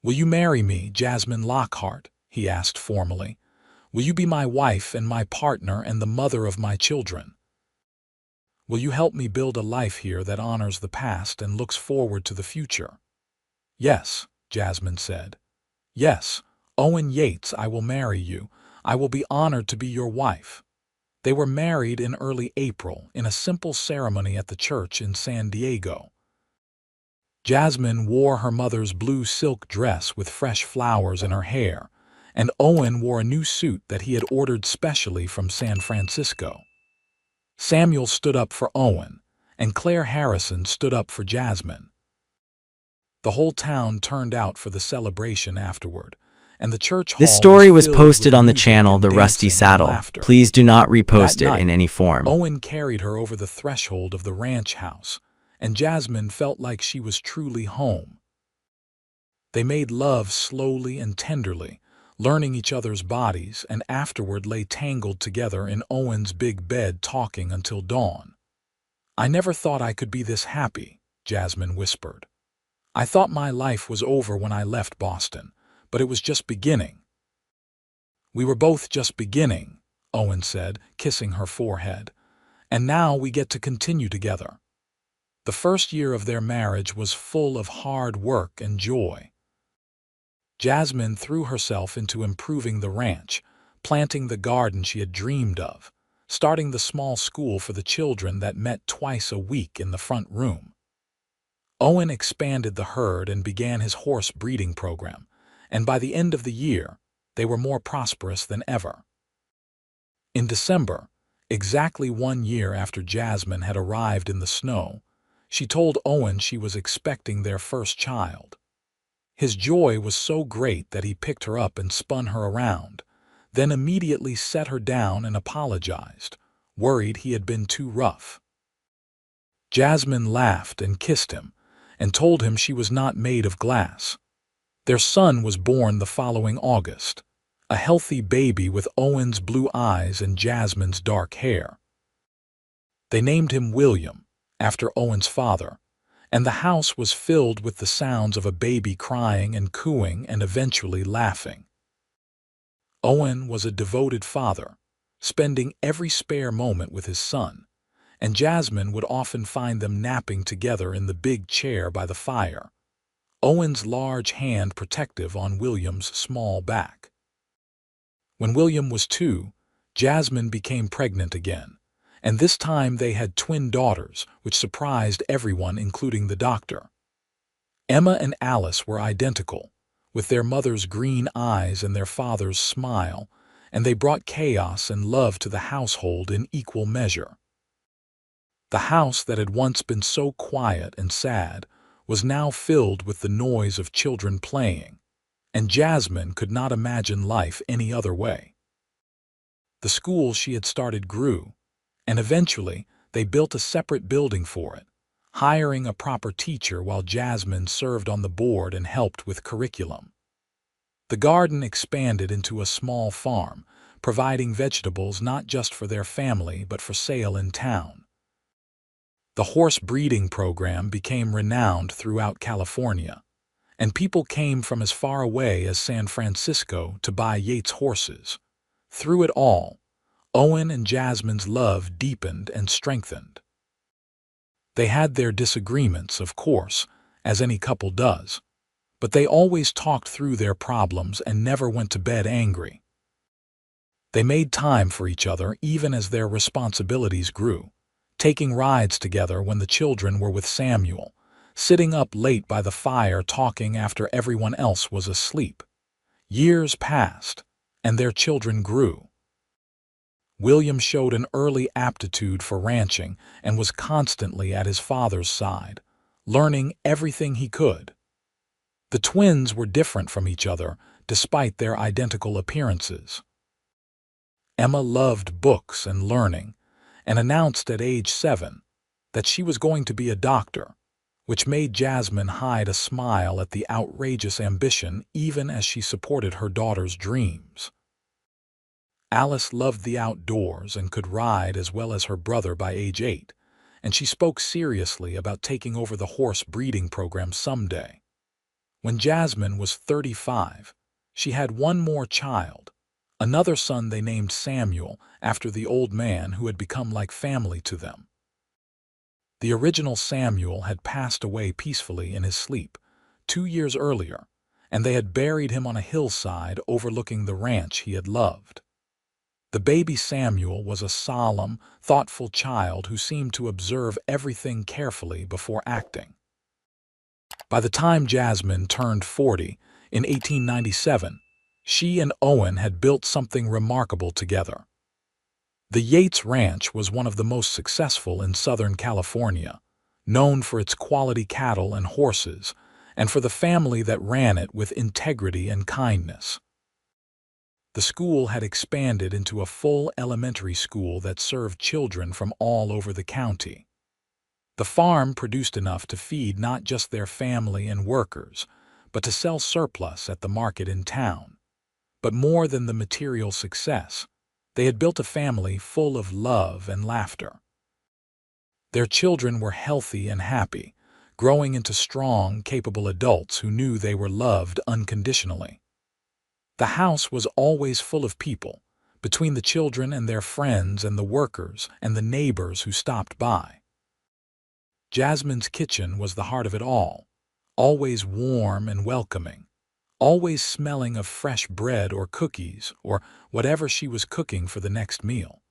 "Will you marry me, Jasmine Lockhart?" he asked formally. "Will you be my wife and my partner and the mother of my children? Will you help me build a life here that honors the past and looks forward to the future?" "Yes," Jasmine said. "Yes, Owen Yates, I will marry you. I will be honored to be your wife." They were married in early April in a simple ceremony at the church in San Diego. Jasmine wore her mother's blue silk dress with fresh flowers in her hair, and Owen wore a new suit that he had ordered specially from San Francisco. Samuel stood up for Owen, and Claire Harrison stood up for Jasmine. The whole town turned out for the celebration afterward, and the church This hall story was filled posted with on the music channel and The Rusty dancing and Saddle. laughter. Please do not repost That it in night, any form. Owen carried her over the threshold of the ranch house, and Jasmine felt like she was truly home. They made love slowly and tenderly, learning each other's bodies, and afterward lay tangled together in Owen's big bed talking until dawn. "I never thought I could be this happy," Jasmine whispered. "I thought my life was over when I left Boston, but it was just beginning." "We were both just beginning," Owen said, kissing her forehead. "And now we get to continue together." The first year of their marriage was full of hard work and joy. Jasmine threw herself into improving the ranch, planting the garden she had dreamed of, starting the small school for the children that met twice a week in the front room. Owen expanded the herd and began his horse breeding program, and by the end of the year, they were more prosperous than ever. In December, exactly 1 year after Jasmine had arrived in the snow, she told Owen she was expecting their first child. His joy was so great that he picked her up and spun her around, then immediately set her down and apologized, worried he had been too rough. Jasmine laughed and kissed him, and told him she was not made of glass. Their son was born the following August, a healthy baby with Owen's blue eyes and Jasmine's dark hair. They named him William, after Owen's father, and the house was filled with the sounds of a baby crying and cooing and eventually laughing. Owen was a devoted father, spending every spare moment with his son, and Jasmine would often find them napping together in the big chair by the fire, Owen's large hand protective on William's small back. When William was 2, Jasmine became pregnant again, and this time they had twin daughters, which surprised everyone, including the doctor. Emma and Alice were identical, with their mother's green eyes and their father's smile, and they brought chaos and love to the household in equal measure. The house that had once been so quiet and sad was now filled with the noise of children playing, and Jasmine could not imagine life any other way. The school she had started grew, and eventually they built a separate building for it, hiring a proper teacher while Jasmine served on the board and helped with curriculum. The garden expanded into a small farm, providing vegetables not just for their family but for sale in town. The horse breeding program became renowned throughout California, and people came from as far away as San Francisco to buy Yates horses. Through it all, Owen and Jasmine's love deepened and strengthened. They had their disagreements, of course, as any couple does, but they always talked through their problems and never went to bed angry. They made time for each other even as their responsibilities grew, taking rides together when the children were with Samuel, sitting up late by the fire talking after everyone else was asleep. Years passed, and their children grew. William showed an early aptitude for ranching and was constantly at his father's side, learning everything he could. The twins were different from each other despite their identical appearances. Emma loved books and learning, and announced at age 7 that she was going to be a doctor, which made Jasmine hide a smile at the outrageous ambition even as she supported her daughter's dreams. Alice loved the outdoors and could ride as well as her brother by age 8, and she spoke seriously about taking over the horse breeding program someday. When Jasmine was 35, she had one more child, another son they named Samuel after the old man who had become like family to them. The original Samuel had passed away peacefully in his sleep 2 years earlier, and they had buried him on a hillside overlooking the ranch he had loved. The baby Samuel was a solemn, thoughtful child who seemed to observe everything carefully before acting. By the time Jasmine turned 40 in 1897, she and Owen had built something remarkable together. The Yates Ranch was one of the most successful in Southern California, known for its quality cattle and horses, and for the family that ran it with integrity and kindness. The school had expanded into a full elementary school that served children from all over the county. The farm produced enough to feed not just their family and workers, but to sell surplus at the market in town. But more than the material success, they had built a family full of love and laughter. Their children were healthy and happy, growing into strong, capable adults who knew they were loved unconditionally. The house was always full of people, between the children and their friends and the workers and the neighbors who stopped by. Jasmine's kitchen was the heart of it all, always warm and welcoming, always smelling of fresh bread or cookies or whatever she was cooking for the next meal.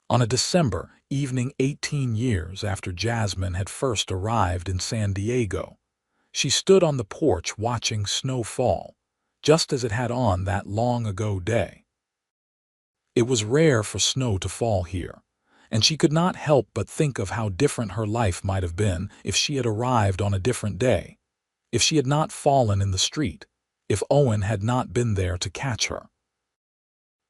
On a December evening 18 years after Jasmine had first arrived in San Diego, she stood on the porch watching snow fall, just as it had on that long-ago day. It was rare for snow to fall here, and she could not help but think of how different her life might have been if she had arrived on a different day, if she had not fallen in the street, if Owen had not been there to catch her.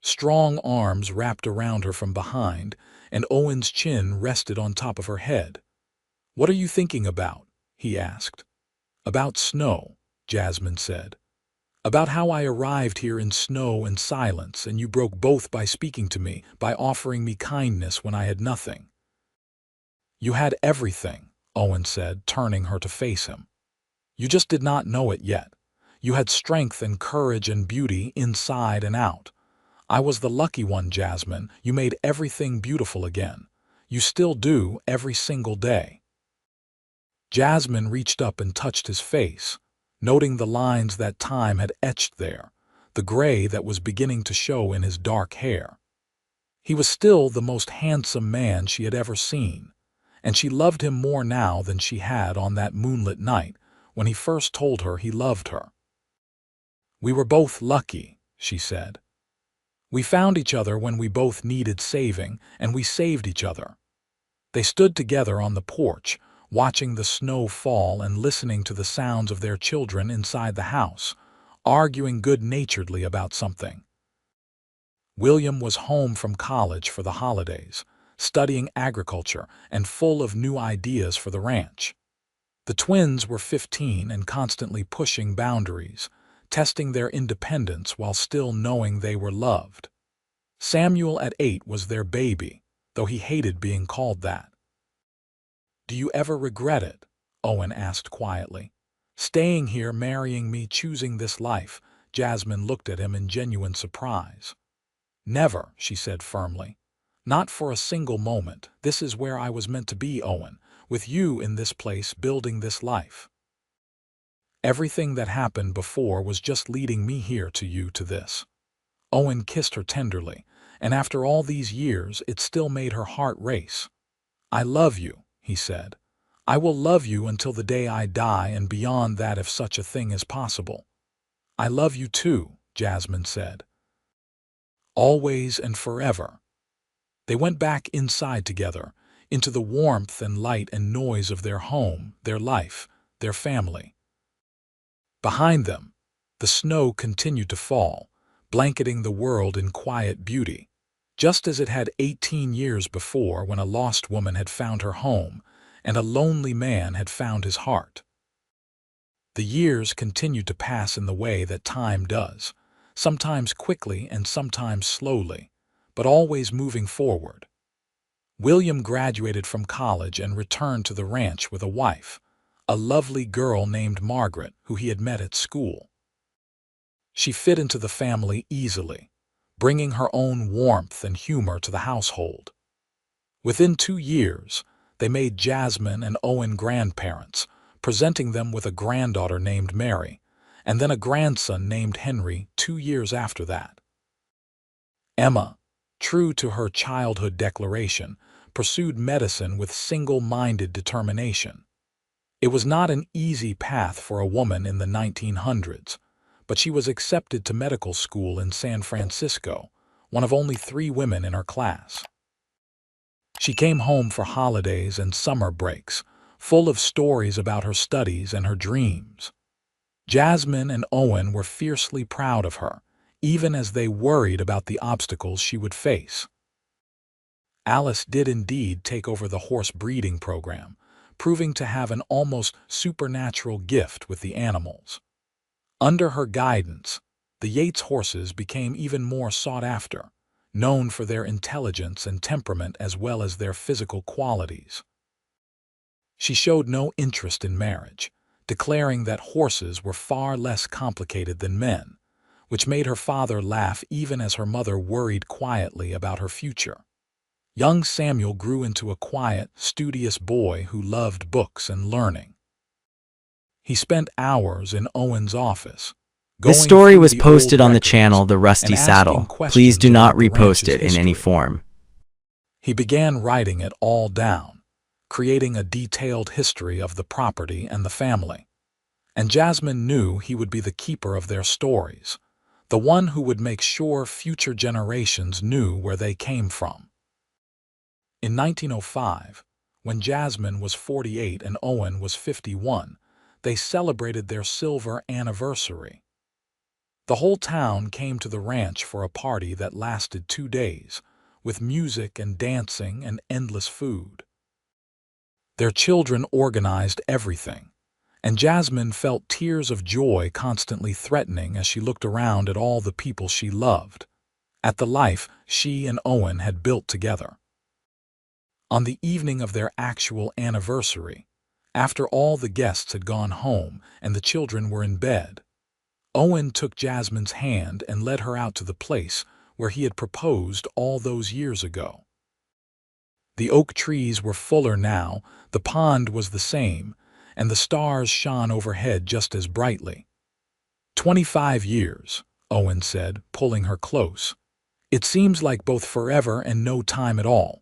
Strong arms wrapped around her from behind, and Owen's chin rested on top of her head. "What are you thinking about?" he asked. "About snow," Jasmine said. "About how I arrived here in snow and silence, and you broke both by speaking to me, by offering me kindness when I had nothing." "You had everything," Owen said, turning her to face him. "You just did not know it yet. You had strength and courage and beauty inside and out. I was the lucky one, Jasmine. You made everything beautiful again. You still do every single day." Jasmine reached up and touched his face, noting the lines that time had etched there, the gray that was beginning to show in his dark hair. He was still the most handsome man she had ever seen, and she loved him more now than she had on that moonlit night when he first told her he loved her. "We were both lucky," she said. "We found each other when we both needed saving, and we saved each other." They stood together on the porch, watching the snow fall and listening to the sounds of their children inside the house, arguing good-naturedly about something. William was home from college for the holidays, studying agriculture and full of new ideas for the ranch. The twins were 15 and constantly pushing boundaries, testing their independence while still knowing they were loved. Samuel at 8 was their baby, though he hated being called that. "Do you ever regret it?" Owen asked quietly. "Staying here, marrying me, choosing this life?" Jasmine looked at him in genuine surprise. "Never," she said firmly. "Not for a single moment. This is where I was meant to be, Owen, with you in this place, building this life. Everything that happened before was just leading me here to you, to this." Owen kissed her tenderly, and after all these years it still made her heart race. "I love you," he said. "I will love you until the day I die, and beyond that if such a thing is possible." "I love you too," Jasmine said. "Always and forever." They went back inside together, into the warmth and light and noise of their home, their life, their family. Behind them, the snow continued to fall, blanketing the world in quiet beauty, just as it had 18 years before when a lost woman had found her home and a lonely man had found his heart. The years continued to pass in the way that time does, sometimes quickly and sometimes slowly, but always moving forward. William graduated from college and returned to the ranch with a wife, a lovely girl named Margaret who he had met at school. She fit into the family easily, bringing her own warmth and humor to the household. Within 2 years, they made Jasmine and Owen grandparents, presenting them with a granddaughter named Mary, and then a grandson named Henry 2 years after that. Emma, true to her childhood declaration, pursued medicine with single-minded determination. It was not an easy path for a woman in the 1900s, but she was accepted to medical school in San Francisco, one of only 3 women in her class. She came home for holidays and summer breaks, full of stories about her studies and her dreams. Jasmine and Owen were fiercely proud of her, even as they worried about the obstacles she would face. Alice did indeed take over the horse breeding program, proving to have an almost supernatural gift with the animals. Under her guidance, the Yates horses became even more sought after, known for their intelligence and temperament as well as their physical qualities. She showed no interest in marriage, declaring that horses were far less complicated than men, which made her father laugh even as her mother worried quietly about her future. Young Samuel grew into a quiet, studious boy who loved books and learning. He spent hours in Owen's office, This going story through was the old posted on the records channel The and Rusty asking Saddle. Please do questions not about the repost ranch's it in any history. form. He began writing it all down, creating a detailed history of the property and the family. And Jasmine knew he would be the keeper of their stories, the one who would make sure future generations knew where they came from. In 1905, when Jasmine was 48 and Owen was 51, they celebrated their silver anniversary. The whole town came to the ranch for a party that lasted 2 days, with music and dancing and endless food. Their children organized everything, and Jasmine felt tears of joy constantly threatening as she looked around at all the people she loved, at the life she and Owen had built together. On the evening of their actual anniversary, after all the guests had gone home and the children were in bed, Owen took Jasmine's hand and led her out to the place where he had proposed all those years ago. The oak trees were fuller now, the pond was the same, and the stars shone overhead just as brightly. 25 years, Owen said, pulling her close. It seems like both forever and no time at all.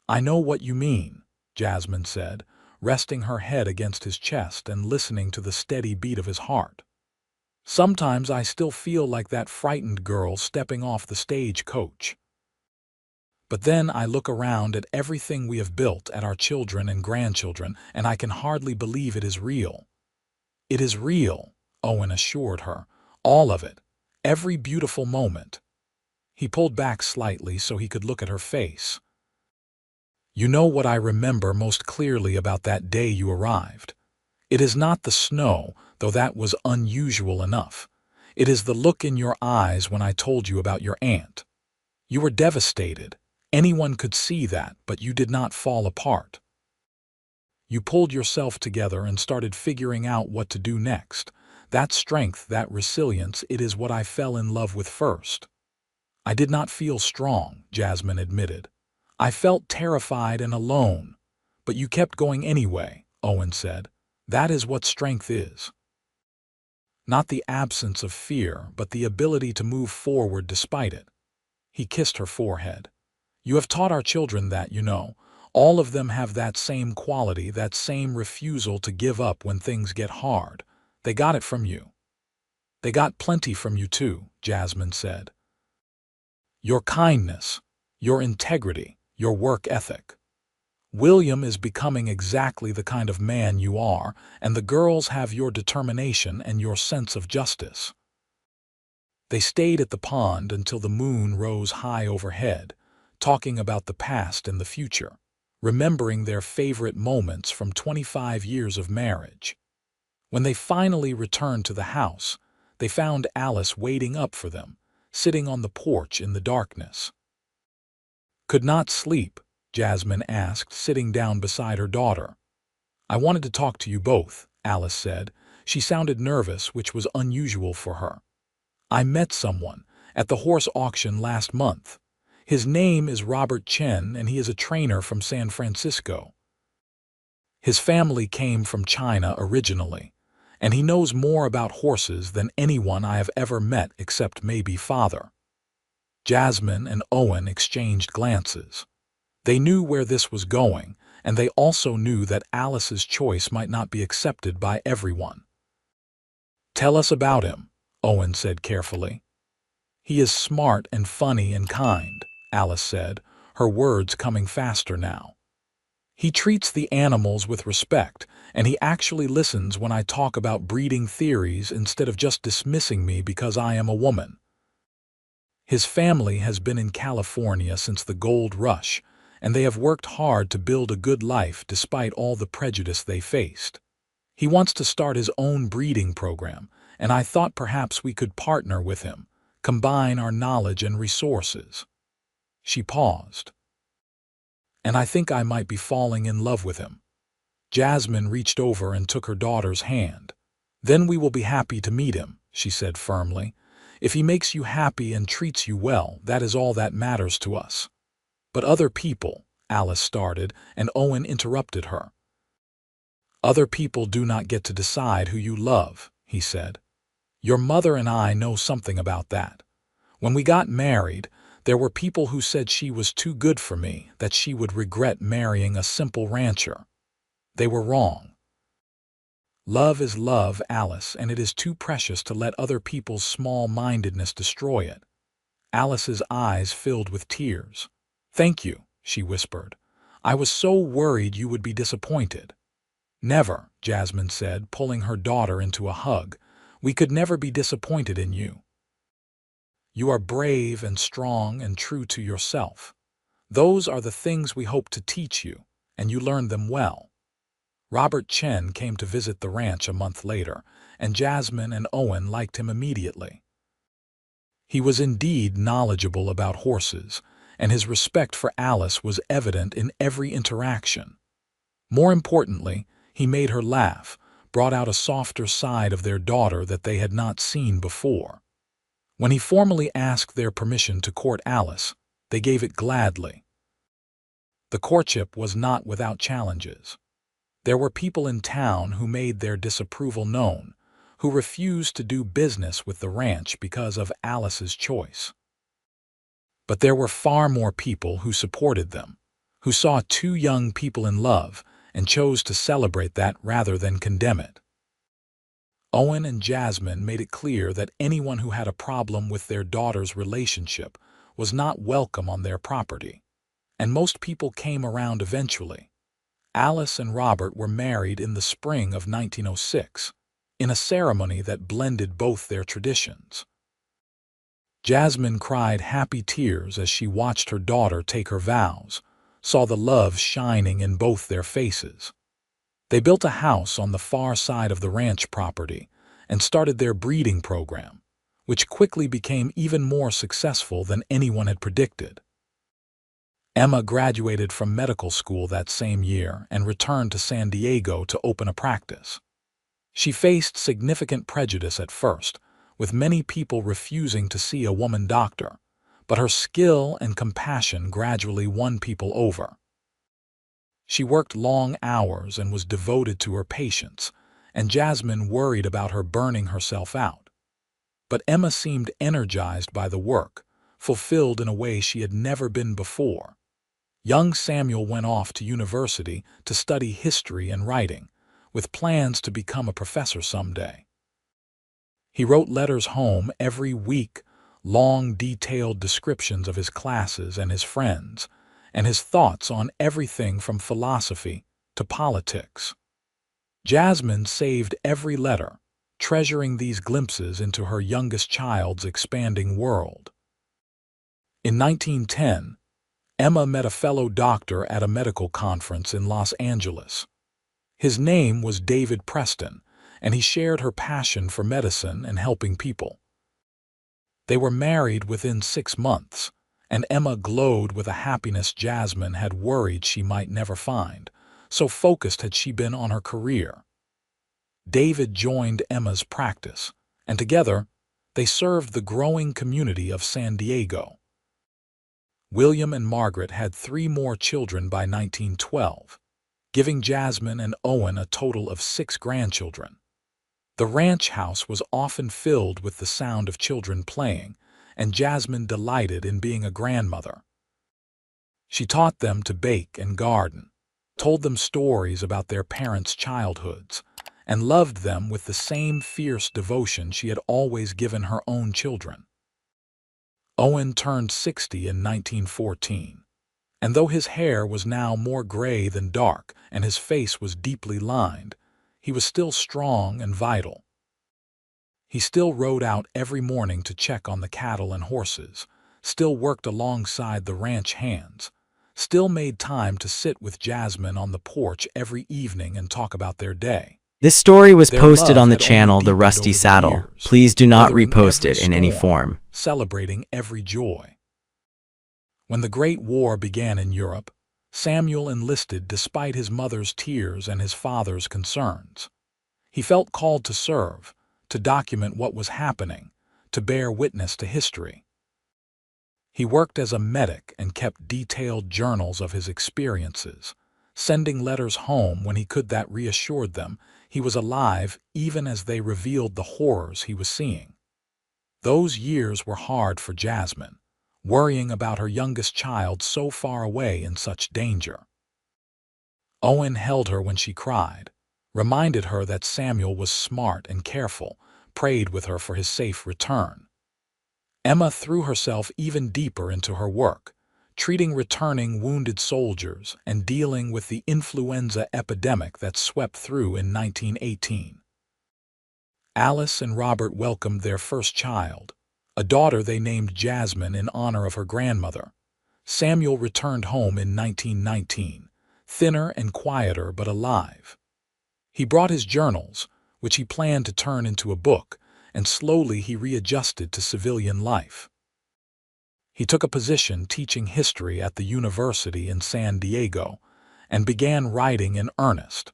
I know what you mean, Jasmine said, resting her head against his chest and listening to the steady beat of his heart. Sometimes I still feel like that frightened girl stepping off the stagecoach. But then I look around at everything we have built, at our children and grandchildren, and I can hardly believe it is real. It is real, Owen assured her. All of it. Every beautiful moment. He pulled back slightly so he could look at her face. You know what I remember most clearly about that day you arrived? It is not the snow, though that was unusual enough. It is the look in your eyes when I told you about your aunt. You were devastated. Anyone could see that, but you did not fall apart. You pulled yourself together and started figuring out what to do next. That strength, that resilience, it is what I fell in love with first. I did not feel strong, Jasmine admitted. I felt terrified and alone. But you kept going anyway, Owen said. That is what strength is. Not the absence of fear, but the ability to move forward despite it. He kissed her forehead. You have taught our children that, you know. All of them have that same quality, that same refusal to give up when things get hard. They got it from you. They got plenty from you too, Jasmine said. Your kindness, your integrity, your work ethic. William is becoming exactly the kind of man you are, and the girls have your determination and your sense of justice. They stayed at the pond until the moon rose high overhead, talking about the past and the future, remembering their favorite moments from 25 years of marriage. When they finally returned to the house, they found Alice waiting up for them, sitting on the porch in the darkness. Could not sleep, Jasmine asked, sitting down beside her daughter. I wanted to talk to you both, Alice said. She sounded nervous, which was unusual for her. I met someone at the horse auction last month. His name is Robert Chen, and he is a trainer from San Francisco. His family came from China originally, and he knows more about horses than anyone I have ever met except maybe father. Jasmine and Owen exchanged glances. They knew where this was going, and they also knew that Alice's choice might not be accepted by everyone. "Tell us about him," Owen said carefully. "He is smart and funny and kind," Alice said, her words coming faster now. "He treats the animals with respect, and he actually listens when I talk about breeding theories instead of just dismissing me because I am a woman. His family has been in California since the gold rush, and they have worked hard to build a good life despite all the prejudice they faced. He wants to start his own breeding program, and I thought perhaps we could partner with him, combine our knowledge and resources." She paused. "And I think I might be falling in love with him." Jasmine reached over and took her daughter's hand. "Then we will be happy to meet him," she said firmly. "If he makes you happy and treats you well, that is all that matters to us." "But other people," Alice started, and Owen interrupted her. "Other people do not get to decide who you love," he said. "Your mother and I know something about that. When we got married, there were people who said she was too good for me, that she would regret marrying a simple rancher. They were wrong. Love is love, Alice, and it is too precious to let other people's small-mindedness destroy it." Alice's eyes filled with tears. "Thank you," she whispered. "I was so worried you would be disappointed." "Never," Jasmine said, pulling her daughter into a hug. "We could never be disappointed in you. You are brave and strong and true to yourself. Those are the things we hope to teach you, and you learned them well." Robert Chen came to visit the ranch a month later, and Jasmine and Owen liked him immediately. He was indeed knowledgeable about horses, and his respect for Alice was evident in every interaction. More importantly, he made her laugh, brought out a softer side of their daughter that they had not seen before. When he formally asked their permission to court Alice, they gave it gladly. The courtship was not without challenges. There were people in town who made their disapproval known, who refused to do business with the ranch because of Alice's choice. But there were far more people who supported them, who saw two young people in love and chose to celebrate that rather than condemn it. Owen and Jasmine made it clear that anyone who had a problem with their daughter's relationship was not welcome on their property, and most people came around eventually. Alice and Robert were married in the spring of 1906, in a ceremony that blended both their traditions. Jasmine cried happy tears as she watched her daughter take her vows, saw the love shining in both their faces. They built a house on the far side of the ranch property and started their breeding program, which quickly became even more successful than anyone had predicted. Emma graduated from medical school that same year and returned to San Diego to open a practice. She faced significant prejudice at first, with many people refusing to see a woman doctor, but her skill and compassion gradually won people over. She worked long hours and was devoted to her patients, and Jasmine worried about her burning herself out. But Emma seemed energized by the work, fulfilled in a way she had never been before. Young Samuel went off to university to study history and writing, with plans to become a professor someday. He wrote letters home every week, long, detailed descriptions of his classes and his friends, and his thoughts on everything from philosophy to politics. Jasmine saved every letter, treasuring these glimpses into her youngest child's expanding world. In 1910, Emma met a fellow doctor at a medical conference in Los Angeles. His name was David Preston, and he shared her passion for medicine and helping people. They were married within 6 months, and Emma glowed with a happiness Jasmine had worried she might never find, so focused had she been on her career. David joined Emma's practice, and together, they served the growing community of San Diego. William and Margaret had 3 more children by 1912, giving Jasmine and Owen a total of 6 grandchildren. The ranch house was often filled with the sound of children playing, and Jasmine delighted in being a grandmother. She taught them to bake and garden, told them stories about their parents' childhoods, and loved them with the same fierce devotion she had always given her own children. Owen turned 60 in 1914, and though his hair was now more gray than dark and his face was deeply lined, he was still strong and vital. He still rode out every morning to check on the cattle and horses, still worked alongside the ranch hands, still made time to sit with Jasmine on the porch every evening and talk about their day. This story was Their posted love on the had only channel The deepened Rusty over the Saddle. years, Please do not weathering repost every it in any storm, form. celebrating every joy. When the Great War began in Europe, Samuel enlisted despite his mother's tears and his father's concerns. He felt called to serve, to document what was happening, to bear witness to history. He worked as a medic and kept detailed journals of his experiences, sending letters home when he could that reassured them he was alive even as they revealed the horrors he was seeing. Those years were hard for Jasmine, worrying about her youngest child so far away in such danger. Owen held her when she cried, reminded her that Samuel was smart and careful, prayed with her for his safe return. Emma threw herself even deeper into her work, treating returning wounded soldiers and dealing with the influenza epidemic that swept through in 1918. Alice and Robert welcomed their first child, a daughter they named Jasmine in honor of her grandmother. Samuel returned home in 1919, thinner and quieter but alive. He brought his journals, which he planned to turn into a book, and slowly he readjusted to civilian life. He took a position teaching history at the university in San Diego and began writing in earnest,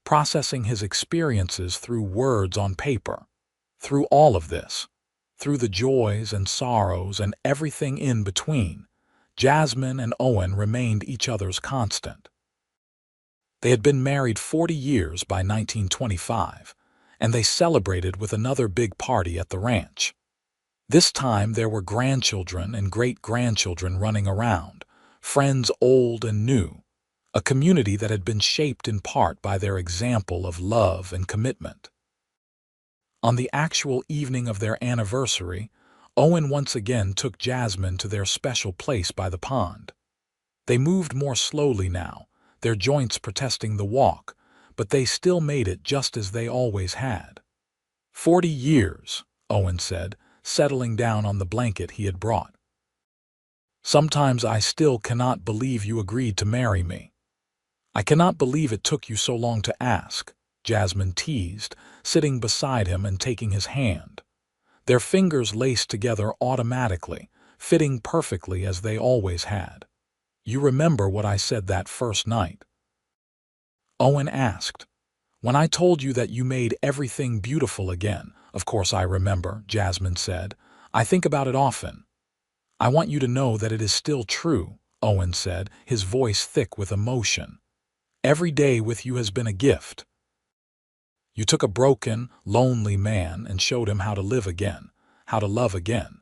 processing his experiences through words on paper. Through all of this, through the joys and sorrows and everything in between, Jasmine and Owen remained each other's constant. They had been married 40 years by 1925, and they celebrated with another big party at the ranch. This time there were grandchildren and great-grandchildren running around, friends old and new, a community that had been shaped in part by their example of love and commitment. On the actual evening of their anniversary, Owen once again took Jasmine to their special place by the pond. They moved more slowly now, their joints protesting the walk, but they still made it just as they always had. 40 years, Owen said, settling down on the blanket he had brought. Sometimes I still cannot believe you agreed to marry me. I cannot believe it took you so long to ask, Jasmine teased, sitting beside him and taking his hand. Their fingers laced together automatically, fitting perfectly as they always had. You remember what I said that first night? Owen asked. When I told you that you made everything beautiful again, of course I remember, Jasmine said. I think about it often. I want you to know that it is still true, Owen said, his voice thick with emotion. Every day with you has been a gift. You took a broken, lonely man and showed him how to live again, how to love again.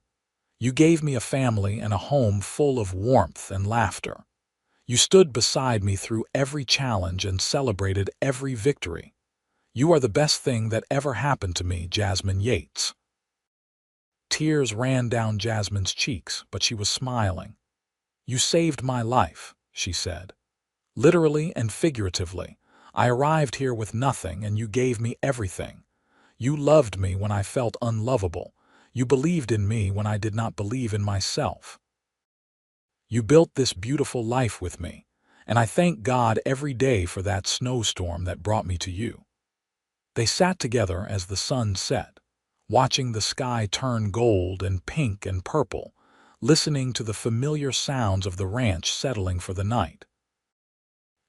You gave me a family and a home full of warmth and laughter. You stood beside me through every challenge and celebrated every victory. You are the best thing that ever happened to me, Jasmine Yates. Tears ran down Jasmine's cheeks, but she was smiling. You saved my life, she said. Literally and figuratively, I arrived here with nothing and you gave me everything. You loved me when I felt unlovable. You believed in me when I did not believe in myself. You built this beautiful life with me, and I thank God every day for that snowstorm that brought me to you. They sat together as the sun set, watching the sky turn gold and pink and purple, listening to the familiar sounds of the ranch settling for the night.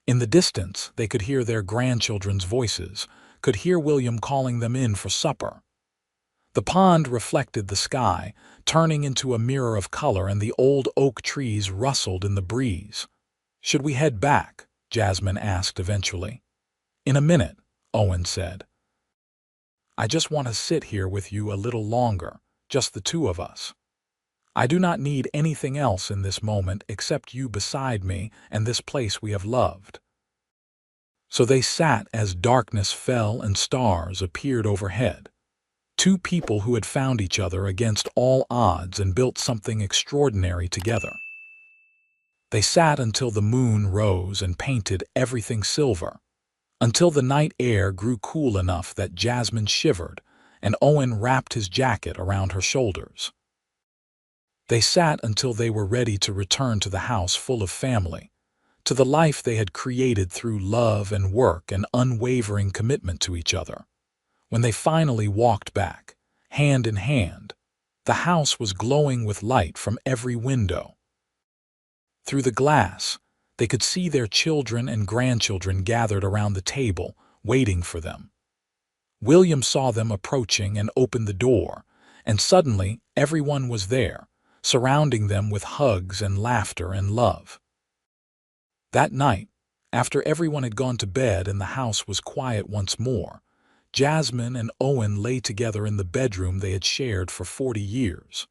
In the distance, they could hear their grandchildren's voices, could hear William calling them in for supper. The pond reflected the sky, turning into a mirror of color, and the old oak trees rustled in the breeze. Should we head back? Jasmine asked eventually. In a minute, Owen said. I just want to sit here with you a little longer, just the two of us. I do not need anything else in this moment except you beside me and this place we have loved. So they sat as darkness fell and stars appeared overhead. Two people who had found each other against all odds and built something extraordinary together. They sat until the moon rose and painted everything silver, until the night air grew cool enough that Jasmine shivered and Owen wrapped his jacket around her shoulders. They sat until they were ready to return to the house full of family, to the life they had created through love and work and unwavering commitment to each other. When they finally walked back, hand in hand, the house was glowing with light from every window. Through the glass, they could see their children and grandchildren gathered around the table, waiting for them. William saw them approaching and opened the door, and suddenly everyone was there, surrounding them with hugs and laughter and love. That night, after everyone had gone to bed and the house was quiet once more, Jasmine and Owen lay together in the bedroom they had shared for 40 years.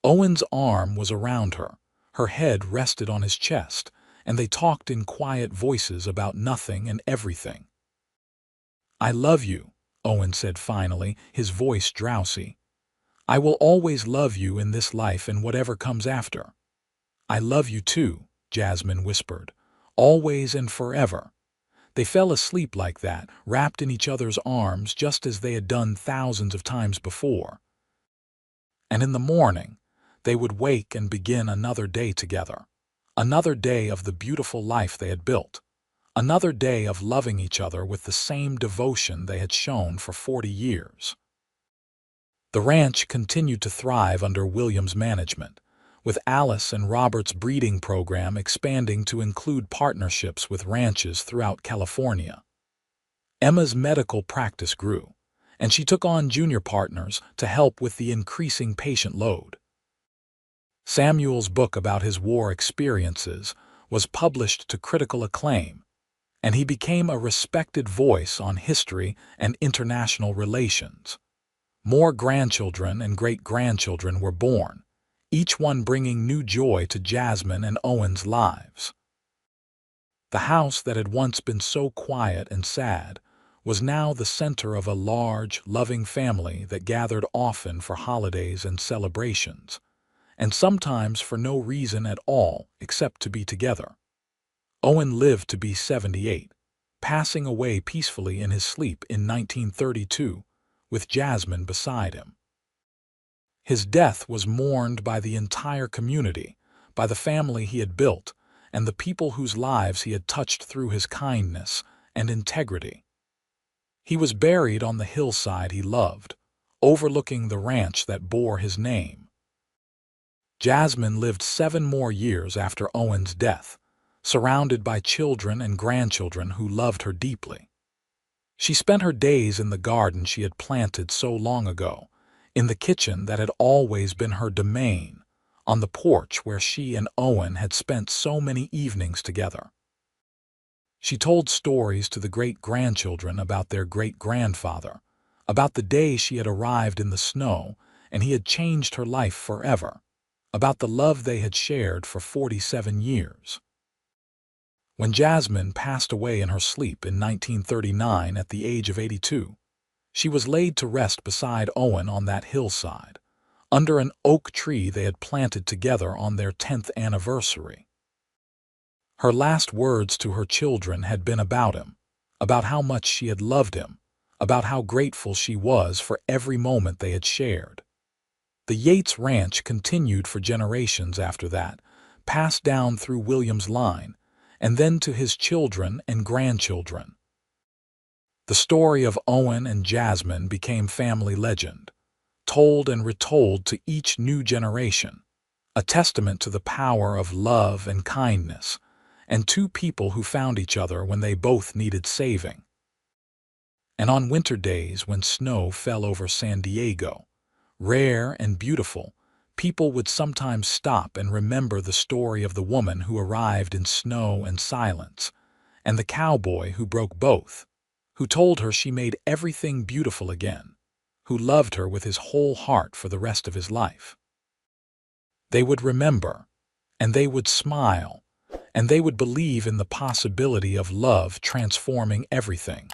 Owen's arm was around her, her head rested on his chest, and they talked in quiet voices about nothing and everything. "I love you," Owen said finally, his voice drowsy. "I will always love you in this life and whatever comes after." "I love you too," Jasmine whispered, "always and forever." They fell asleep like that, wrapped in each other's arms just as they had done thousands of times before. And in the morning, they would wake and begin another day together, another day of the beautiful life they had built, another day of loving each other with the same devotion they had shown for 40 years. The ranch continued to thrive under William's management, with Alice and Robert's breeding program expanding to include partnerships with ranches throughout California. Emma's medical practice grew, and she took on junior partners to help with the increasing patient load. Samuel's book about his war experiences was published to critical acclaim, and he became a respected voice on history and international relations. More grandchildren and great-grandchildren were born, each one bringing new joy to Jasmine and Owen's lives. The house that had once been so quiet and sad was now the center of a large, loving family that gathered often for holidays and celebrations, and sometimes for no reason at all except to be together. Owen lived to be 78, passing away peacefully in his sleep in 1932, with Jasmine beside him. His death was mourned by the entire community, by the family he had built, and the people whose lives he had touched through his kindness and integrity. He was buried on the hillside he loved, overlooking the ranch that bore his name. Jasmine lived 7 more years after Owen's death, surrounded by children and grandchildren who loved her deeply. She spent her days in the garden she had planted so long ago, in the kitchen that had always been her domain, on the porch where she and Owen had spent so many evenings together. She told stories to the great-grandchildren about their great-grandfather, about the day she had arrived in the snow and he had changed her life forever, about the love they had shared for 47 years. When Jasmine passed away in her sleep in 1939 at the age of 82, she was laid to rest beside Owen on that hillside, under an oak tree they had planted together on their 10th anniversary. Her last words to her children had been about him, about how much she had loved him, about how grateful she was for every moment they had shared. The Yates Ranch continued for generations after that, passed down through William's line, and then to his children and grandchildren. The story of Owen and Jasmine became family legend, told and retold to each new generation, a testament to the power of love and kindness, and two people who found each other when they both needed saving. And on winter days when snow fell over San Diego, rare and beautiful, people would sometimes stop and remember the story of the woman who arrived in snow and silence, and the cowboy who broke both, who told her she made everything beautiful again, who loved her with his whole heart for the rest of his life. They would remember, and they would smile, and they would believe in the possibility of love transforming everything.